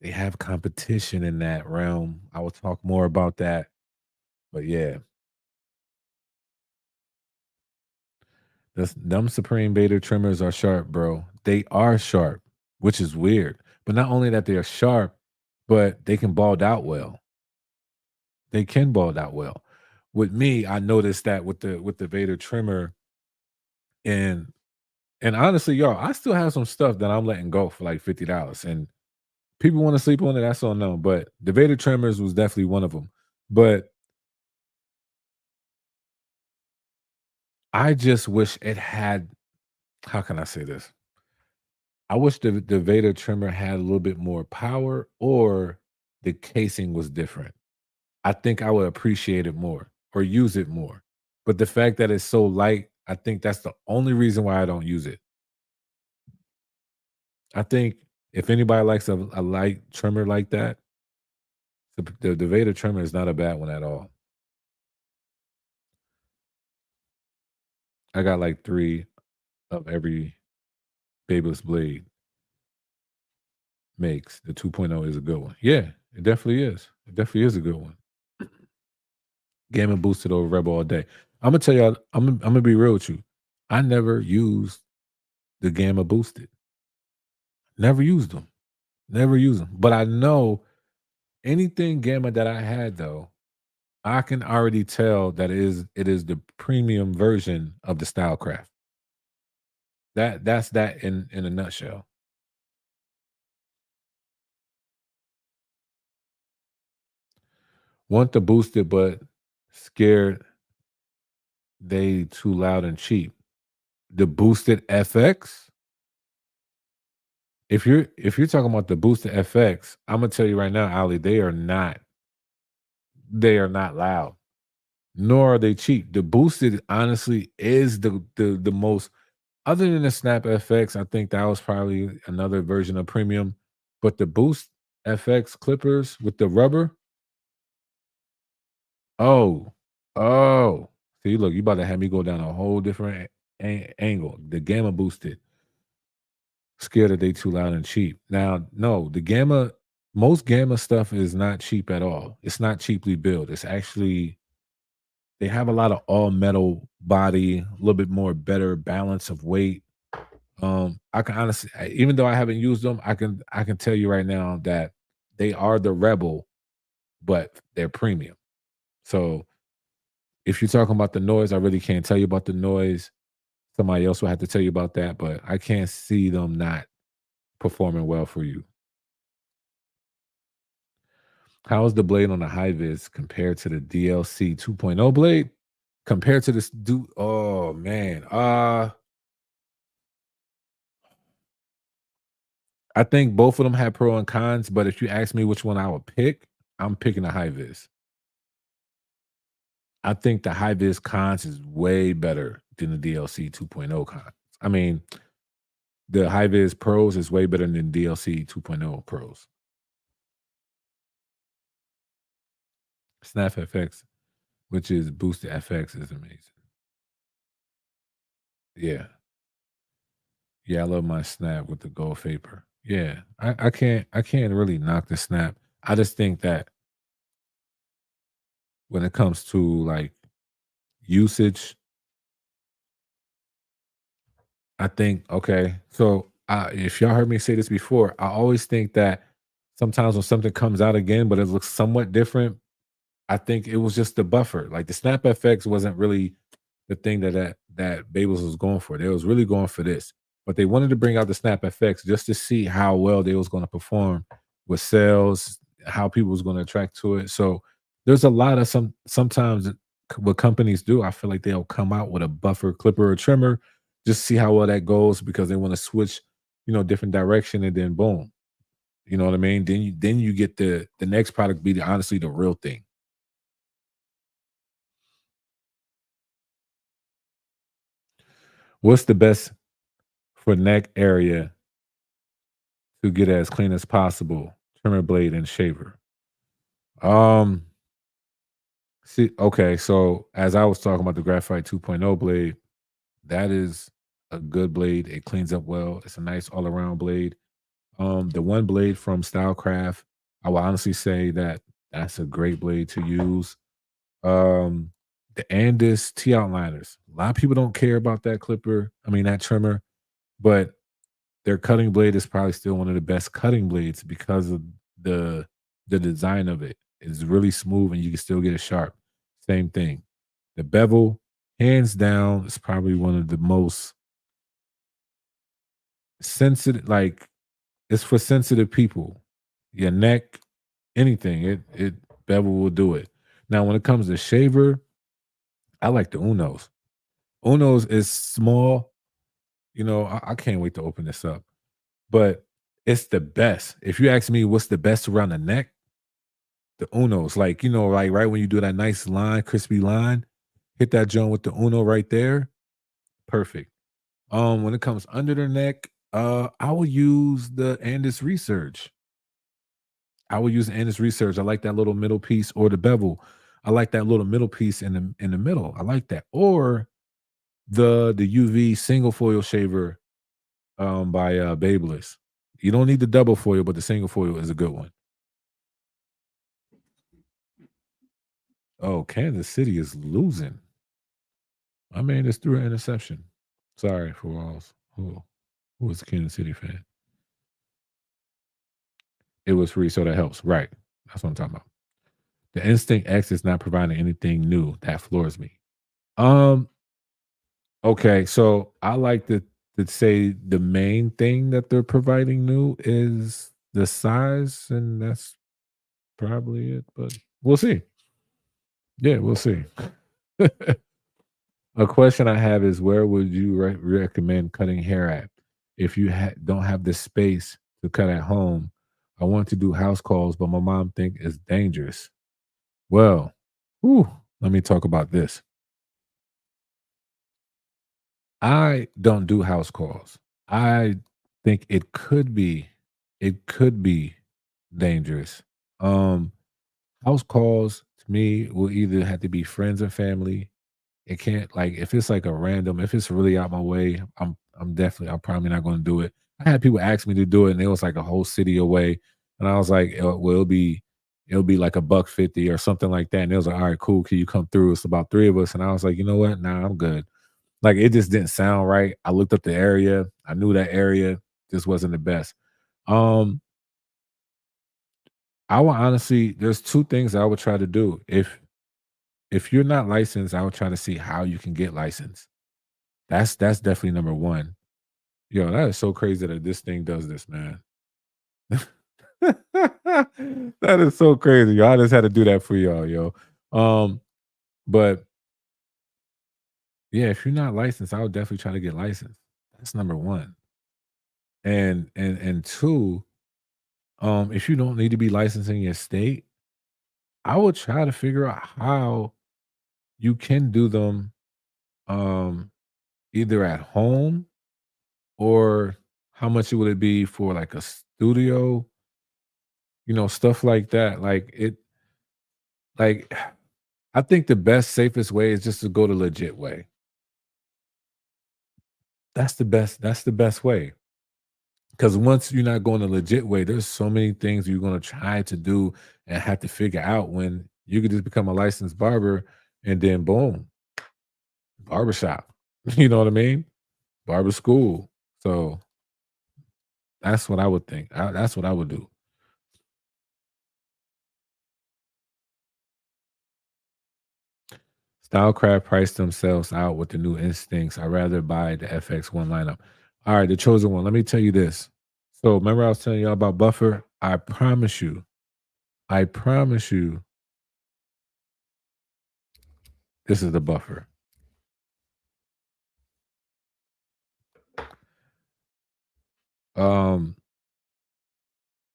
they have competition in that realm. I will talk more about that. But yeah, them Supreme Beta trimmers are sharp, bro. They are sharp, which is weird. But not only that they are sharp, but they can bald out well. They can bald out well. With me, I noticed that with the Vader trimmer, and honestly, y'all, I still have some stuff that I'm letting go for like $50. And people want to sleep on it, that's on them. But the Vader trimmers was definitely one of them. But I just wish it had, how can I say this? I wish the Vader trimmer had a little bit more power, or the casing was different. I think I would appreciate it more or use it more. But the fact that it's so light, I think that's the only reason why I don't use it. I think if anybody likes a light trimmer like that, the Vader trimmer is not a bad one at all. I got like 3 of every Babeless blade makes. The 2.0 is a good one. Yeah, it definitely is. It definitely is a good one. Gamma boosted over Rebel all day. Imma tell y'all, Imma be real with you. I never used the Gamma boosted. Never used them. Never used them. But I know anything Gamma that I had though, I can already tell that it is the premium version of the Stylecraft. That's that in a nutshell. Want the boosted, but scared they too loud and cheap. The boosted FX? If you're talking about the boosted FX, Imma tell you right now, Ali, they are not loud, nor are they cheap. The boosted honestly is the most, other than the Snap FX, I think that was probably another version of premium, but the Boost FX clippers with the rubber, oh, oh. See, look, you about to have me go down a whole different angle. The Gamma boosted, scared that they too loud and cheap. Now, no, the Gamma, most Gamma stuff is not cheap at all. It's not cheaply built. It's actually, they have a lot of all metal body, a little bit more better balance of weight. I can honestly, even though I haven't used them, I can tell you right now that they are the Rebel, but they're premium. So if you're talking about the noise, I really can't tell you about the noise. Somebody else will have to tell you about that, but I can't see them not performing well for you. How is the blade on the high vis compared to the DLC 2.0 blade? Compared to this dude, oh man. I think both of them have pro and cons, but if you ask me which one I would pick, I'm picking the high vis. I think the high vis cons is way better than the DLC 2.0 cons. I mean, the high vis pros is way better than DLC 2.0 pros. Snap FX, which is boosted FX, is amazing. Yeah. Yeah, I love my snap with the gold vapor. Yeah. I can't really knock the snap. I just think that when it comes to like usage, I think, okay, so if y'all heard me say this before, I always think that sometimes when something comes out again, but it looks somewhat different, I think it was just the buffer. Like the Snap FX wasn't really the thing that Babels was going for. They was really going for this, but they wanted to bring out the Snap FX just to see how well they was going to perform with sales, how people was going to attract to it. So there's a lot of sometimes what companies do. I feel like they'll come out with a buffer clipper or trimmer just to see how well that goes because they want to switch, different direction, and then boom, you know what I mean. Then you get the next product be honestly the real thing. What's the best for neck area to get as clean as possible? Trimmer blade and shaver. Um, See, okay, so as I was talking about the Graphite 2.0 blade, that is a good blade. It cleans up well. It's a nice all around blade. The one blade from Stylecraft, I will honestly say that that's a great blade to use. Um, the Andis T outliners. A lot of people don't care about that clipper. I mean that trimmer, but their cutting blade is probably still one of the best cutting blades because of the the design of it. It's really smooth and you can still get it sharp. Same thing. The bevel, hands down, is probably one of the most sensitive, like it's for sensitive people. Your neck, anything, it bevel will do it. Now, when it comes to shaver, I like the Unos. Unos is small. I can't wait to open this up. But it's the best. If you ask me what's the best around the neck, the Unos, like, like right when you do that nice line, crispy line, hit that joint with the Uno right there. Perfect. When it comes under the neck, I will use the Andis Research. I will use the Andis Research. I like that little middle piece or the bevel. I like that little middle piece in the middle. I like that. Or the UV single foil shaver by Babyliss. You don't need the double foil, but the single foil is a good one. Oh, Kansas City is losing. I mean, it's through an interception. Sorry for all who was a Kansas City fan. It was free, so that helps. Right. That's what I'm talking about. The Instinct X is not providing anything new. That floors me. Um, okay, so I like to say the main thing that they're providing new is the size, and that's probably it, but we'll see. Yeah, we'll see. A question I have is where would you recommend cutting hair at if you don't have the space to cut at home? I want to do house calls, but my mom think it's dangerous. Well, whew, let me talk about this. I don't do house calls. I think it could be dangerous. Um, House calls to me will either have to be friends and family. It can't, like, if it's like a random, if it's really out my way, I'm probably not going to do it. I had people ask me to do it, and it was like a whole city away, and I was like, well, it'll be like a buck 50 or something like that. And it was like, all right, cool, can you come through? It's about three of us, and I was like, you know what? Nah, I'm good. Like it just didn't sound right. I looked up the area. I knew that area just wasn't the best. Um, I would honestly, there's two things I would try to do. If you're not licensed, I would try to see how you can get licensed. That's definitely number one. Yo, that is so crazy that this thing does this, man. That is so crazy. Yo. I just had to do that for y'all, yo. But yeah, if you're not licensed, I would definitely try to get licensed. That's number one. And two, if you don't need to be licensed in your state, I would try to figure out how you can do them um either at home or how much would it be for like a studio, stuff like that. Like I think the best, safest way is just to go the legit way. That's the best way. Because once you're not going the legit way, there's so many things you're gonna try to do and have to figure out when you could just become a licensed barber and then boom, barbershop. You know what I mean? Barber school. So that's what I would think. That's what I would do. Stylecraft priced themselves out with the new instincts. I'd rather buy the FX1 lineup. All right, the chosen one. Let me tell you this. So remember I was telling y'all about Buffer? I promise you, this is the Buffer. Um,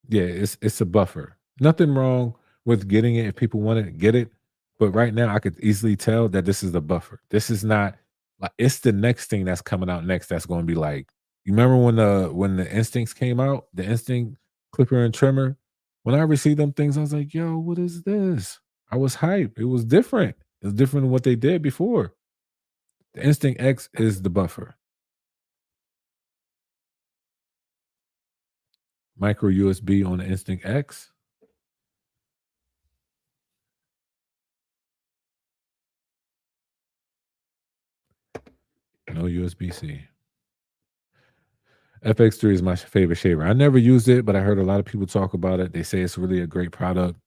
yeah, it's a buffer. Nothing wrong with getting it if people want to get it. But right now I could easily tell that this is the buffer. This is not Like, it's the next thing that's coming out next that's gonna be like, you remember when the Instincts came out, the Instinct clipper and trimmer? When I received them things, I was like, "Yo, what is this?" I was hyped. It was different. It was different than what they did before. The Instinct X is the buffer. Micro USB on the Instinct X. No USB-C. FX3 is my favorite shaver. I never used it, but I heard a lot of people talk about it. They say it's really a great product.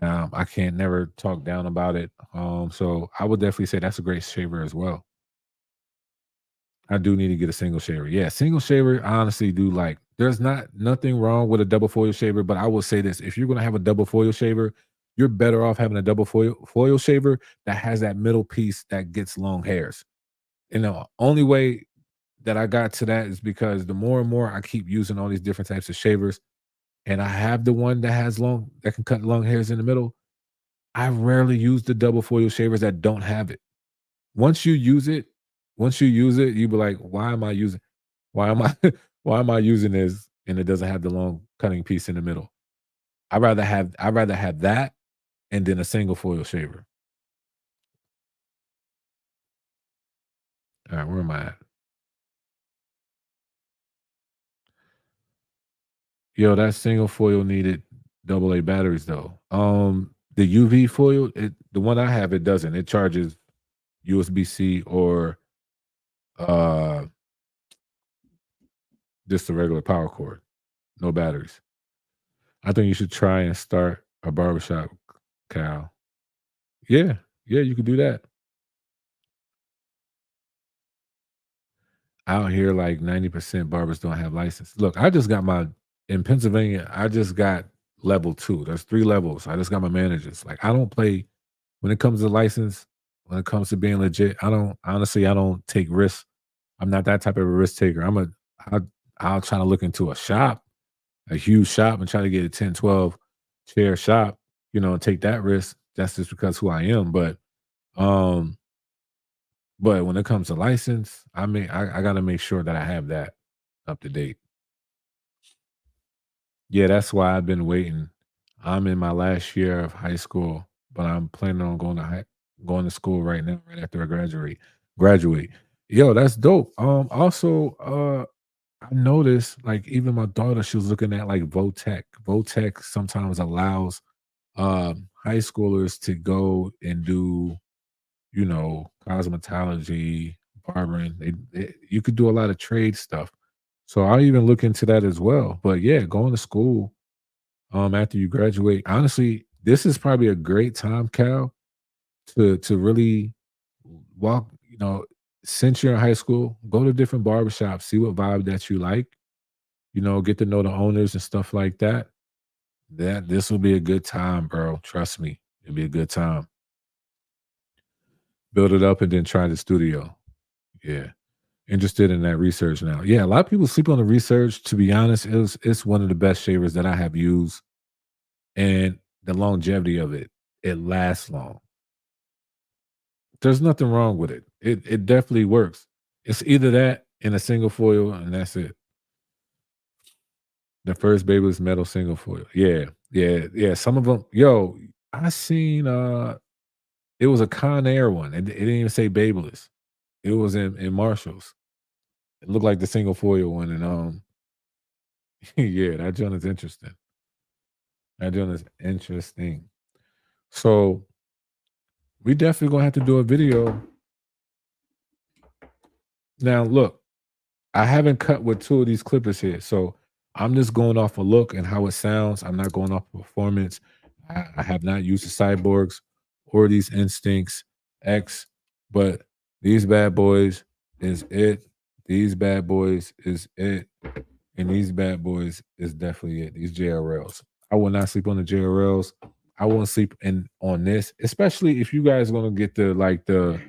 I can't never talk down about it. So I would definitely say that's a great shaver as well. I do need to get a single shaver. Yeah, single shaver, I honestly do like. There's nothing wrong with a double foil shaver, but I will say this: if you're gonna have a double foil shaver, you're better off having a double foil shaver that has that middle piece that gets long hairs. And the only way that I got to that is because the more and more I keep using all these different types of shavers, and I have the one that has long that can cut long hairs in the middle. I rarely use the double foil shavers that don't have it. Once you use it, once you use it, you be like, "Why am I using? Why am I? Why am I using this?" And it doesn't have the long cutting piece in the middle. I'd rather have that and then a single foil shaver. All right, where am I at? Yo, that single foil needed double A batteries though. The UV foil, the one I have, it doesn't. It charges USB-C or uh just a regular power cord, no batteries. I think you should try and start a barbershop, Cal. Yeah, yeah, you could do that. Out here, like 90% barbers don't have license. Look, I just got my in Pennsylvania, I just got level 2. There's 3 levels. I just got my managers. Like, I don't play when it comes to license, when it comes to being legit, I don't take risks. I'm not that type of a risk taker. I I'll try to look into a shop, a huge shop, and try to get a 10, 12 chair shop, and take that risk. That's just because who I am. Um, but when it comes to license, I gotta make sure that I have that up to date. Yeah, that's why I've been waiting. I'm in my last year of high school, but I'm planning on going to school right now, right after I graduate. Yo, that's dope. Also, I noticed like even my daughter, she was looking at like Votech. Votech sometimes allows high schoolers to go and do, cosmetology, barbering. You could do a lot of trade stuff. So I'll even look into that as well. But yeah, going to school after you graduate, honestly, this is probably a great time, Cal, to really walk, since you're in high school, go to different barbershops, see what vibe that you like, get to know the owners and stuff like that. This will be a good time, bro. Trust me. It'll be a good time. Build it up and then try the studio. Yeah. Interested in that research now. Yeah, a lot of people sleep on the research. To be honest, it's one of the best shavers that I have used, and the longevity of it, it lasts long. There's nothing wrong with it. It definitely works. It's either that and a single foil, and that's it. The first Babyliss metal single foil. Yeah, yeah, yeah. Some of them, yo, I seen it was a Conair one. It didn't even say Babyliss. It was in Marshalls. It looked like the single foil one, and yeah, that joint is interesting. That joint is interesting. So we definitely gonna have to do a video. Now, look, I haven't cut with two of these clippers here, so I'm just going off a look and how it sounds. I'm not going off performance. I have not used the cyborgs or these instincts X, but these bad boys is it. These bad boys is it, and these bad boys is definitely it. These JRLs. I will not sleep on the JRLs. I won't sleep in on this, especially if you guys gonna get the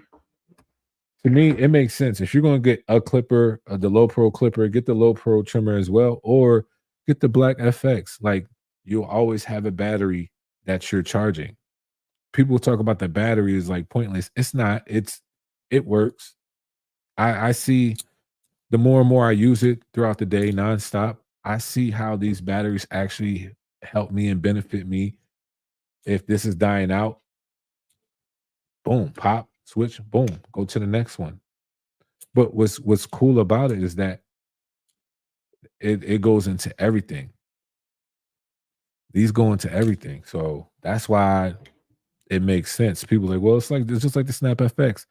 to me, it makes sense. If you're going to get a clipper, the low pro clipper, get the low pro trimmer as well, or get the black FX. Like you'll always have a battery that you're charging. People talk about the battery is like pointless. It's not. It works. I see the more and more I use it throughout the day nonstop, I see how these batteries actually help me and benefit me. If this is dying out, boom, pop, switch, boom, go to the next one. But what's cool about it is that it goes into everything. These go into everything. So that's why it makes sense. People are like, well, it's just like the Snap FX.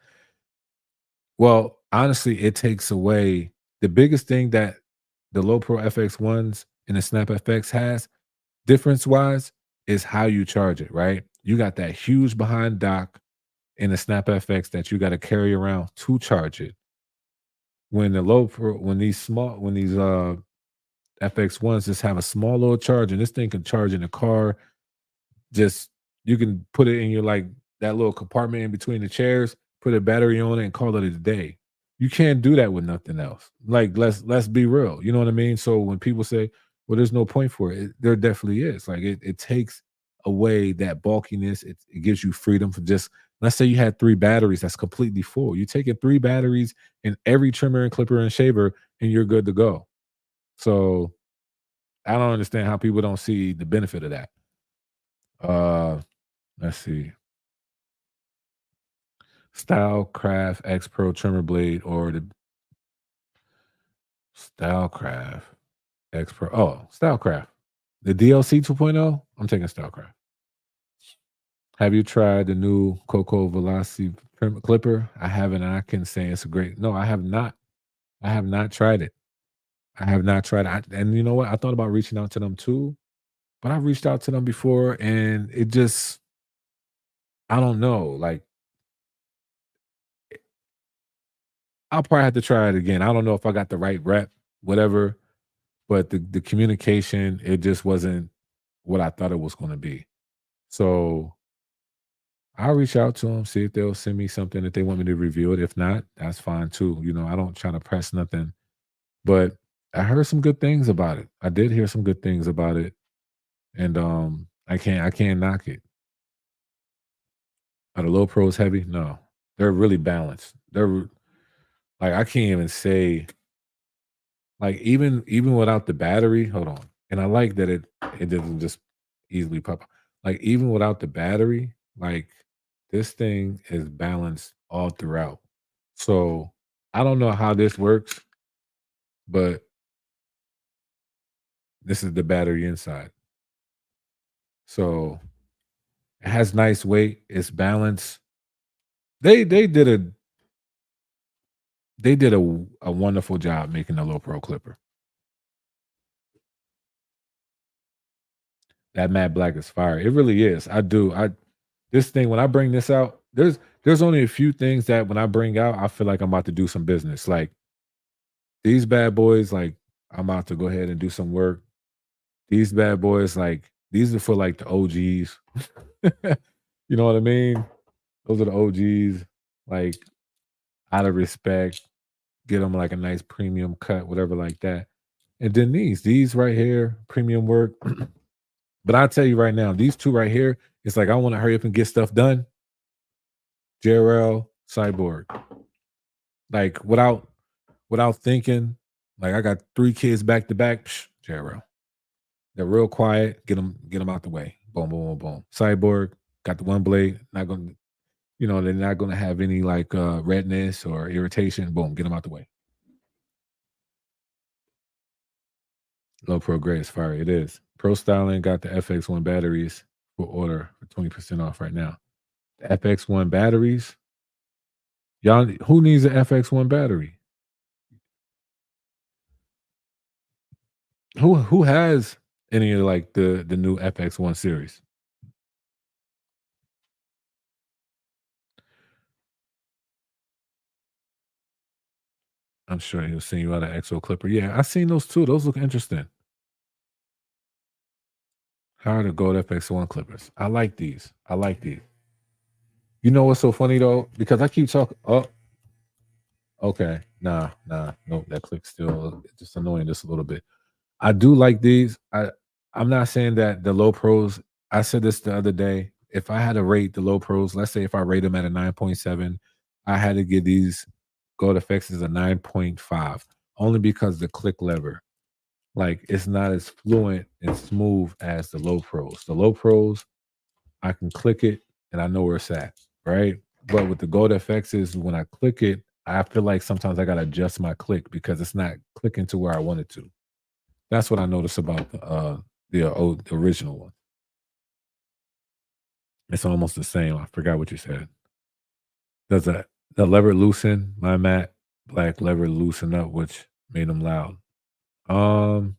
Well, honestly, it takes away the biggest thing that the low pro FX ones and the Snap FX has difference wise is how you charge it, right? You got that huge behind dock in the Snap FX that you got to carry around to charge it. When the low pro, when these FX ones just have a small little charge, and this thing can charge in the car. Just you can put it in your like that little compartment in between the chairs, put a battery on it, and call it a day. You can't do that with nothing else. Like let's be real. You know what I mean? So when people say, "Well, there's no point for it," there definitely is. Like it takes away that bulkiness. It gives you freedom for just let's say you had three batteries that's completely full. You take it three batteries in every trimmer and clipper and shaver, and you're good to go. So I don't understand how people don't see the benefit of that. Uh, let's see. Stylecraft X Pro trimmer blade or the Stylecraft X Pro. Oh, Stylecraft. The DLC 2.0? I'm taking Stylecraft. Have you tried the new Coco Velocity clipper? I haven't, and I can say it's a great. No, I have not. I have not tried it. I have not tried it. And you know what? I thought about reaching out to them too, but I've reached out to them before, and it just, I don't know. Like, I'll probably have to try it again. I don't know if I got the right rep, whatever. But the communication, it just wasn't what I thought it was gonna be. So, I'll reach out to them, see if they'll send me something if they want me to review it. If not, that's fine too. You know, I don't try to press nothing, but I heard some good things about it. I did hear some good things about it, and, I can't knock it. Are the low pros heavy? No. They're really balanced. Like, I can't even say like, even without the battery hold on, and I like that it doesn't just easily pop. Like, even without the battery, like, this thing is balanced all throughout. So, I don't know how this works, but this is the battery inside. So, it has nice weight, it's balanced. They they did a they did a wonderful job making the low pro clipper. That matte black is fire. It really is. I this thing when I bring this out, there's only a few things that when I bring out, I feel like I'm about to do some business. Like these bad boys, like I'm about to go ahead and do some work. These bad boys, like these are for like the OGs. You know what I mean? Those are the OGs. Like out of respect, get them like a nice premium cut, whatever like that. And then these right here, premium work. But I'll tell you right now, these two right here, it's like I want to hurry up and get stuff done. JRL, Cyborg. Like without thinking, like I got 3 kids back to back, JRL. They're real quiet, get them out the way. Boom, boom, boom, boom. Cyborg, got the one blade, not gonna, they're not gonna have any like redness or irritation. Boom, get them out the way. Low Pro Gray is fire. It is. Pro Styling got the FX1 batteries for order for 20% off right now. The FX1 batteries, y'all, who needs an FX1 battery? Who has any of like the new FX1 series? I'm sure he'll send you out an XO clipper. Yeah, I seen those too. Those look interesting. How are the gold FX1 clippers? I like these. I like these. You know what's so funny though? Because I keep talking. Oh, okay. Nah. No, that click's still it's just annoying just a little bit. I do like these. I'm not saying that the low pros. I said this the other day. If I had to rate the low pros, let's say if I rate them at a 9.7, I had to give these. Gold FX is a 9.5, only because the click lever, like, it's not as fluent and smooth as the Low Pros. The Low Pros, I can click it and I know where it's at, right? But with the Gold FXs, when I click it, I feel like sometimes I gotta adjust my click because it's not clicking to where I want it to. That's what I noticed about the original one. It's almost the same. I forgot what you said. Does that the lever loosen? My matte black lever loosen up, which made them loud. Um,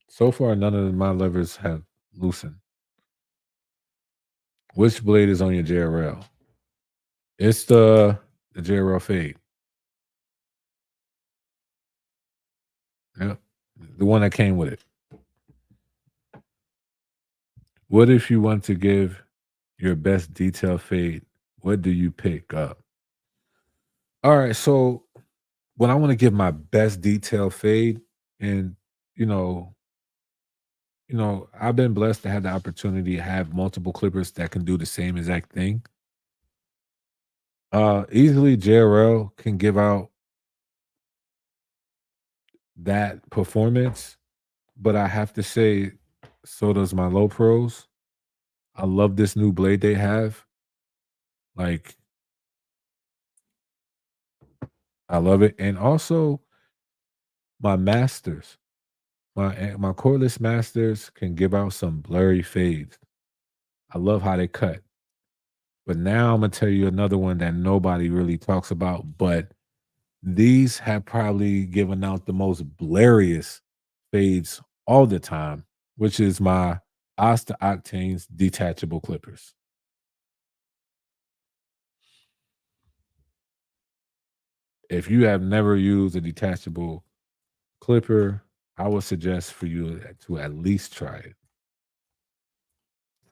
so far none of my levers have loosened. Which blade is on your JRL? It's the JRL Fade. Yep. The one that came with it. What if you want to give your best detail fade? What do you pick up? All right, so when I want to give my best detail fade, and you know, I've been blessed to have the opportunity to have multiple clippers that can do the same exact thing. Easily JRL can give out that performance, but I have to say, so does my Low Pros. I love this new blade they have. Like, I love it. And also my masters, my cordless masters can give out some blurry fades. I love how they cut. But now I'm gonna tell you another one that nobody really talks about, but these have probably given out the most blurriest fades all the time, which is my Asta Octanes detachable clippers. If you have never used a detachable clipper, I would suggest for you to at least try it.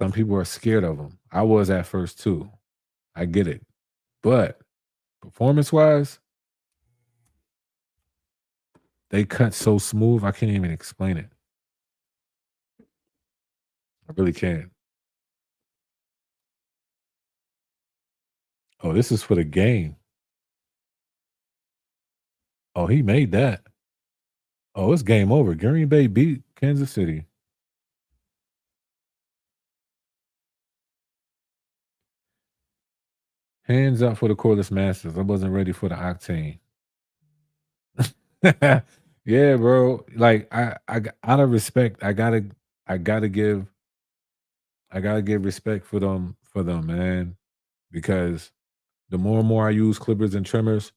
Some people are scared of them. I was at first too. I get it. But performance wise, they cut so smooth, I can't even explain it. I really can't. Oh, this is for the game. Oh, he made that. Oh, it's game over. Green Bay beat Kansas City. Hands up for the cordless masters. I wasn't ready for the octane. Yeah, bro. Like out of respect, I gotta give I gotta give respect for them, man. Because the more and more I use clippers and trimmers,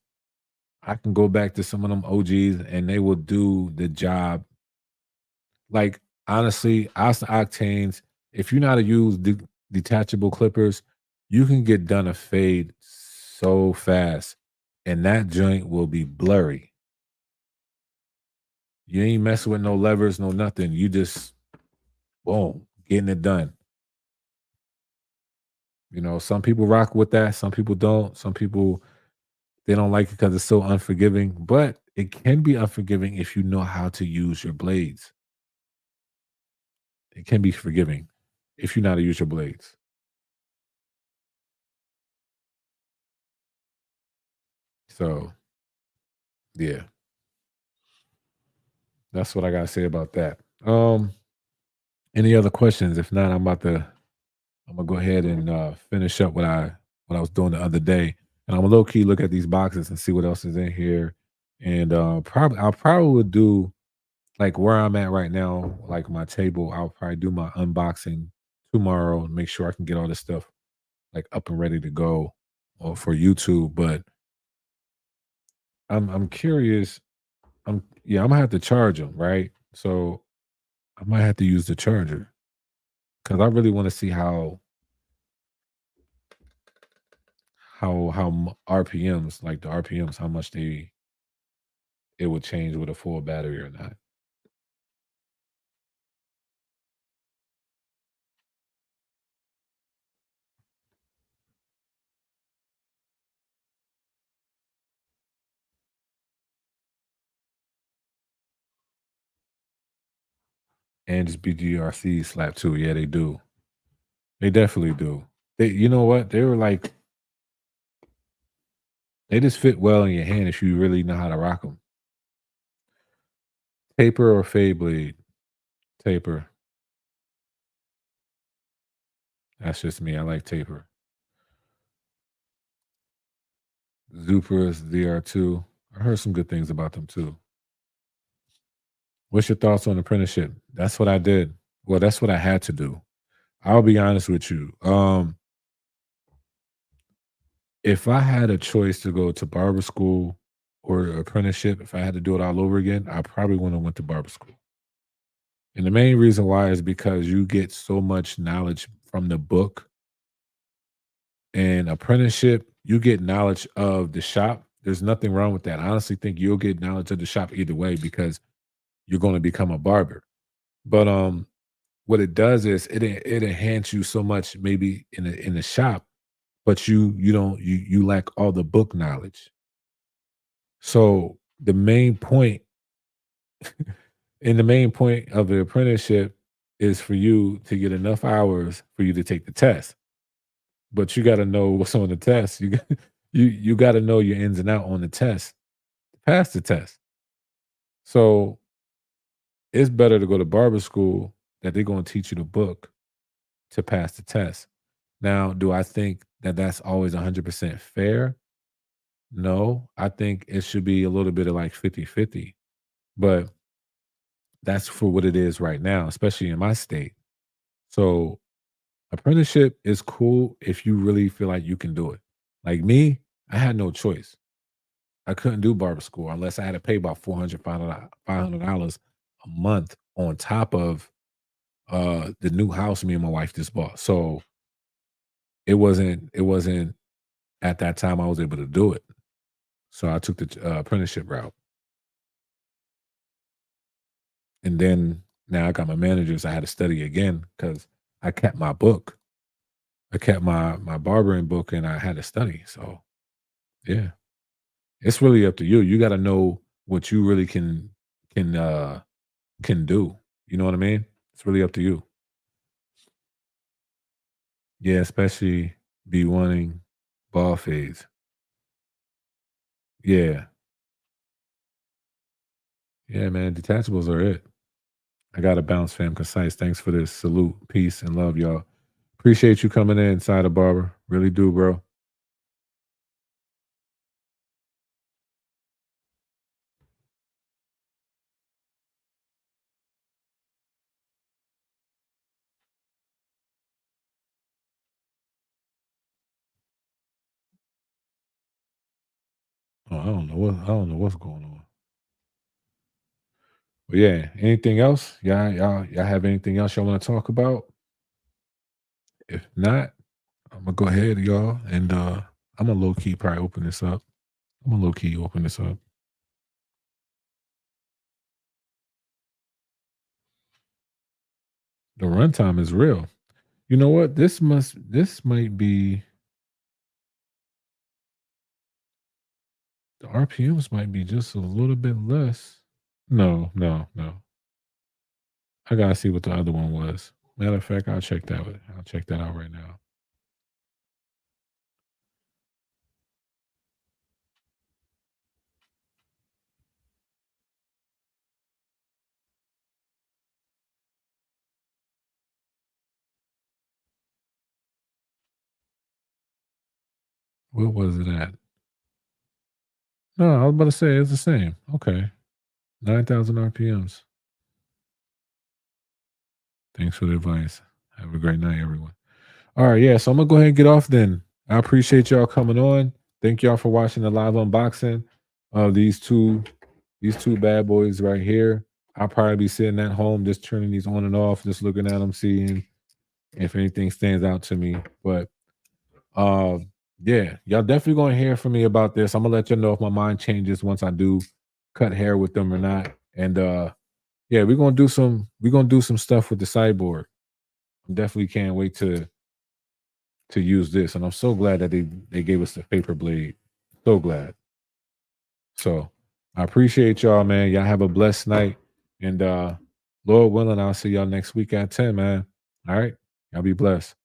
I can go back to some of them OGs and they will do the job. Like, honestly, Asa Octanes, if you know how to use detachable clippers, you can get done a fade so fast, and that joint will be blurry. You ain't messing with no levers, no nothing. You just boom, getting it done. Some people rock with that, some people don't. Some people they don't like it because it's so unforgiving, but it can be unforgiving if you know how to use your blades. It can be forgiving if you know how to use your blades. So yeah, that's what I gotta say about that. Any other questions? If not, I'm gonna go ahead and finish up what I was doing the other day, and I'm gonna low key look at these boxes and see what else is in here, and I'll probably would do like where I'm at right now, like my table. I'll probably do my unboxing tomorrow and make sure I can get all this stuff like up and ready to go for YouTube. But I'm curious. I'm gonna have to charge them, right? So I might have to use the charger because I really want to see RPMs, like the RPMs, how much it would change with a full battery or not. And just BGRC slap too. Yeah, they do. They definitely do. You know what? They were like They just fit well in your hand if you really know how to rock them. Taper or fade blade? Taper. That's just me. I like taper. Zupas DR2. I heard some good things about them too. What's your thoughts on apprenticeship? That's what I did. Well, that's what I had to do. I'll be honest with you. If I had a choice to go to barber school or apprenticeship, if I had to do it all over again, I probably wouldn't have went to barber school. And the main reason why is because you get so much knowledge from the book. And apprenticeship, you get knowledge of the shop. There's nothing wrong with that. I honestly think you'll get knowledge of the shop either way because you're going to become a barber. But what it does is it enhance you so much maybe in the shop, but you lack all the book knowledge. So the main point of the apprenticeship is for you to get enough hours for you to take the test. But you got to know what's on the test. You got to know your ins and out on the test to pass the test. So it's better to go to barber school that they're going to teach you the book to pass the test. Now, do I think that that's always 100% fair? No, I think it should be a little bit of like 50-50. But that's for what it is right now, especially in my state. So apprenticeship is cool if you really feel like you can do it. Like me, I had no choice. I couldn't do barber school unless I had to pay about $400 a month on top of the new house me and my wife just bought. So it wasn't at that time I was able to do it. So I took the apprenticeship route. And then now I got my managers. I had to study again because I kept my book. I kept my barbering book and I had to study. So yeah. It's really up to you. You gotta know what you really can can do. You know what I mean? It's really up to you. Yeah, especially be wanting ball fades. Yeah. Yeah, man. Detachables are it. I gotta bounce, fam. Concise. Thanks for this. Salute, peace, and love, y'all. Appreciate you coming in inside a barber. Really do, bro. Oh, I don't know what's going on. But yeah, anything else? Y'all have anything else y'all want to talk about? If not, I'm gonna go ahead, y'all, and I'm gonna low key probably open this up. I'm gonna low key open this up. The runtime is real. You know what? This might be the RPMs might be just a little bit less. No, no, no. I gotta see what the other one was. Matter of fact, I'll check that out right now. What was it at? No, I was about to say it's the same. Okay. 9,000 RPMs. Thanks for the advice. Have a great night, everyone. All right, yeah. So I'm gonna go ahead and get off then. I appreciate y'all coming on. Thank y'all for watching the live unboxing of these two bad boys right here. I'll probably be sitting at home just turning these on and off, just looking at them, seeing if anything stands out to me. But yeah, y'all definitely gonna hear from me about this. I'm gonna let you know if my mind changes once I do cut hair with them or not. And yeah, we're gonna do some stuff with the sideboard. Definitely can't wait to use this. And I'm so glad that they gave us the paper blade. So glad. So I appreciate y'all, man. Y'all have a blessed night. And Lord willing, I'll see y'all next week at 10, man. All right. Y'all be blessed.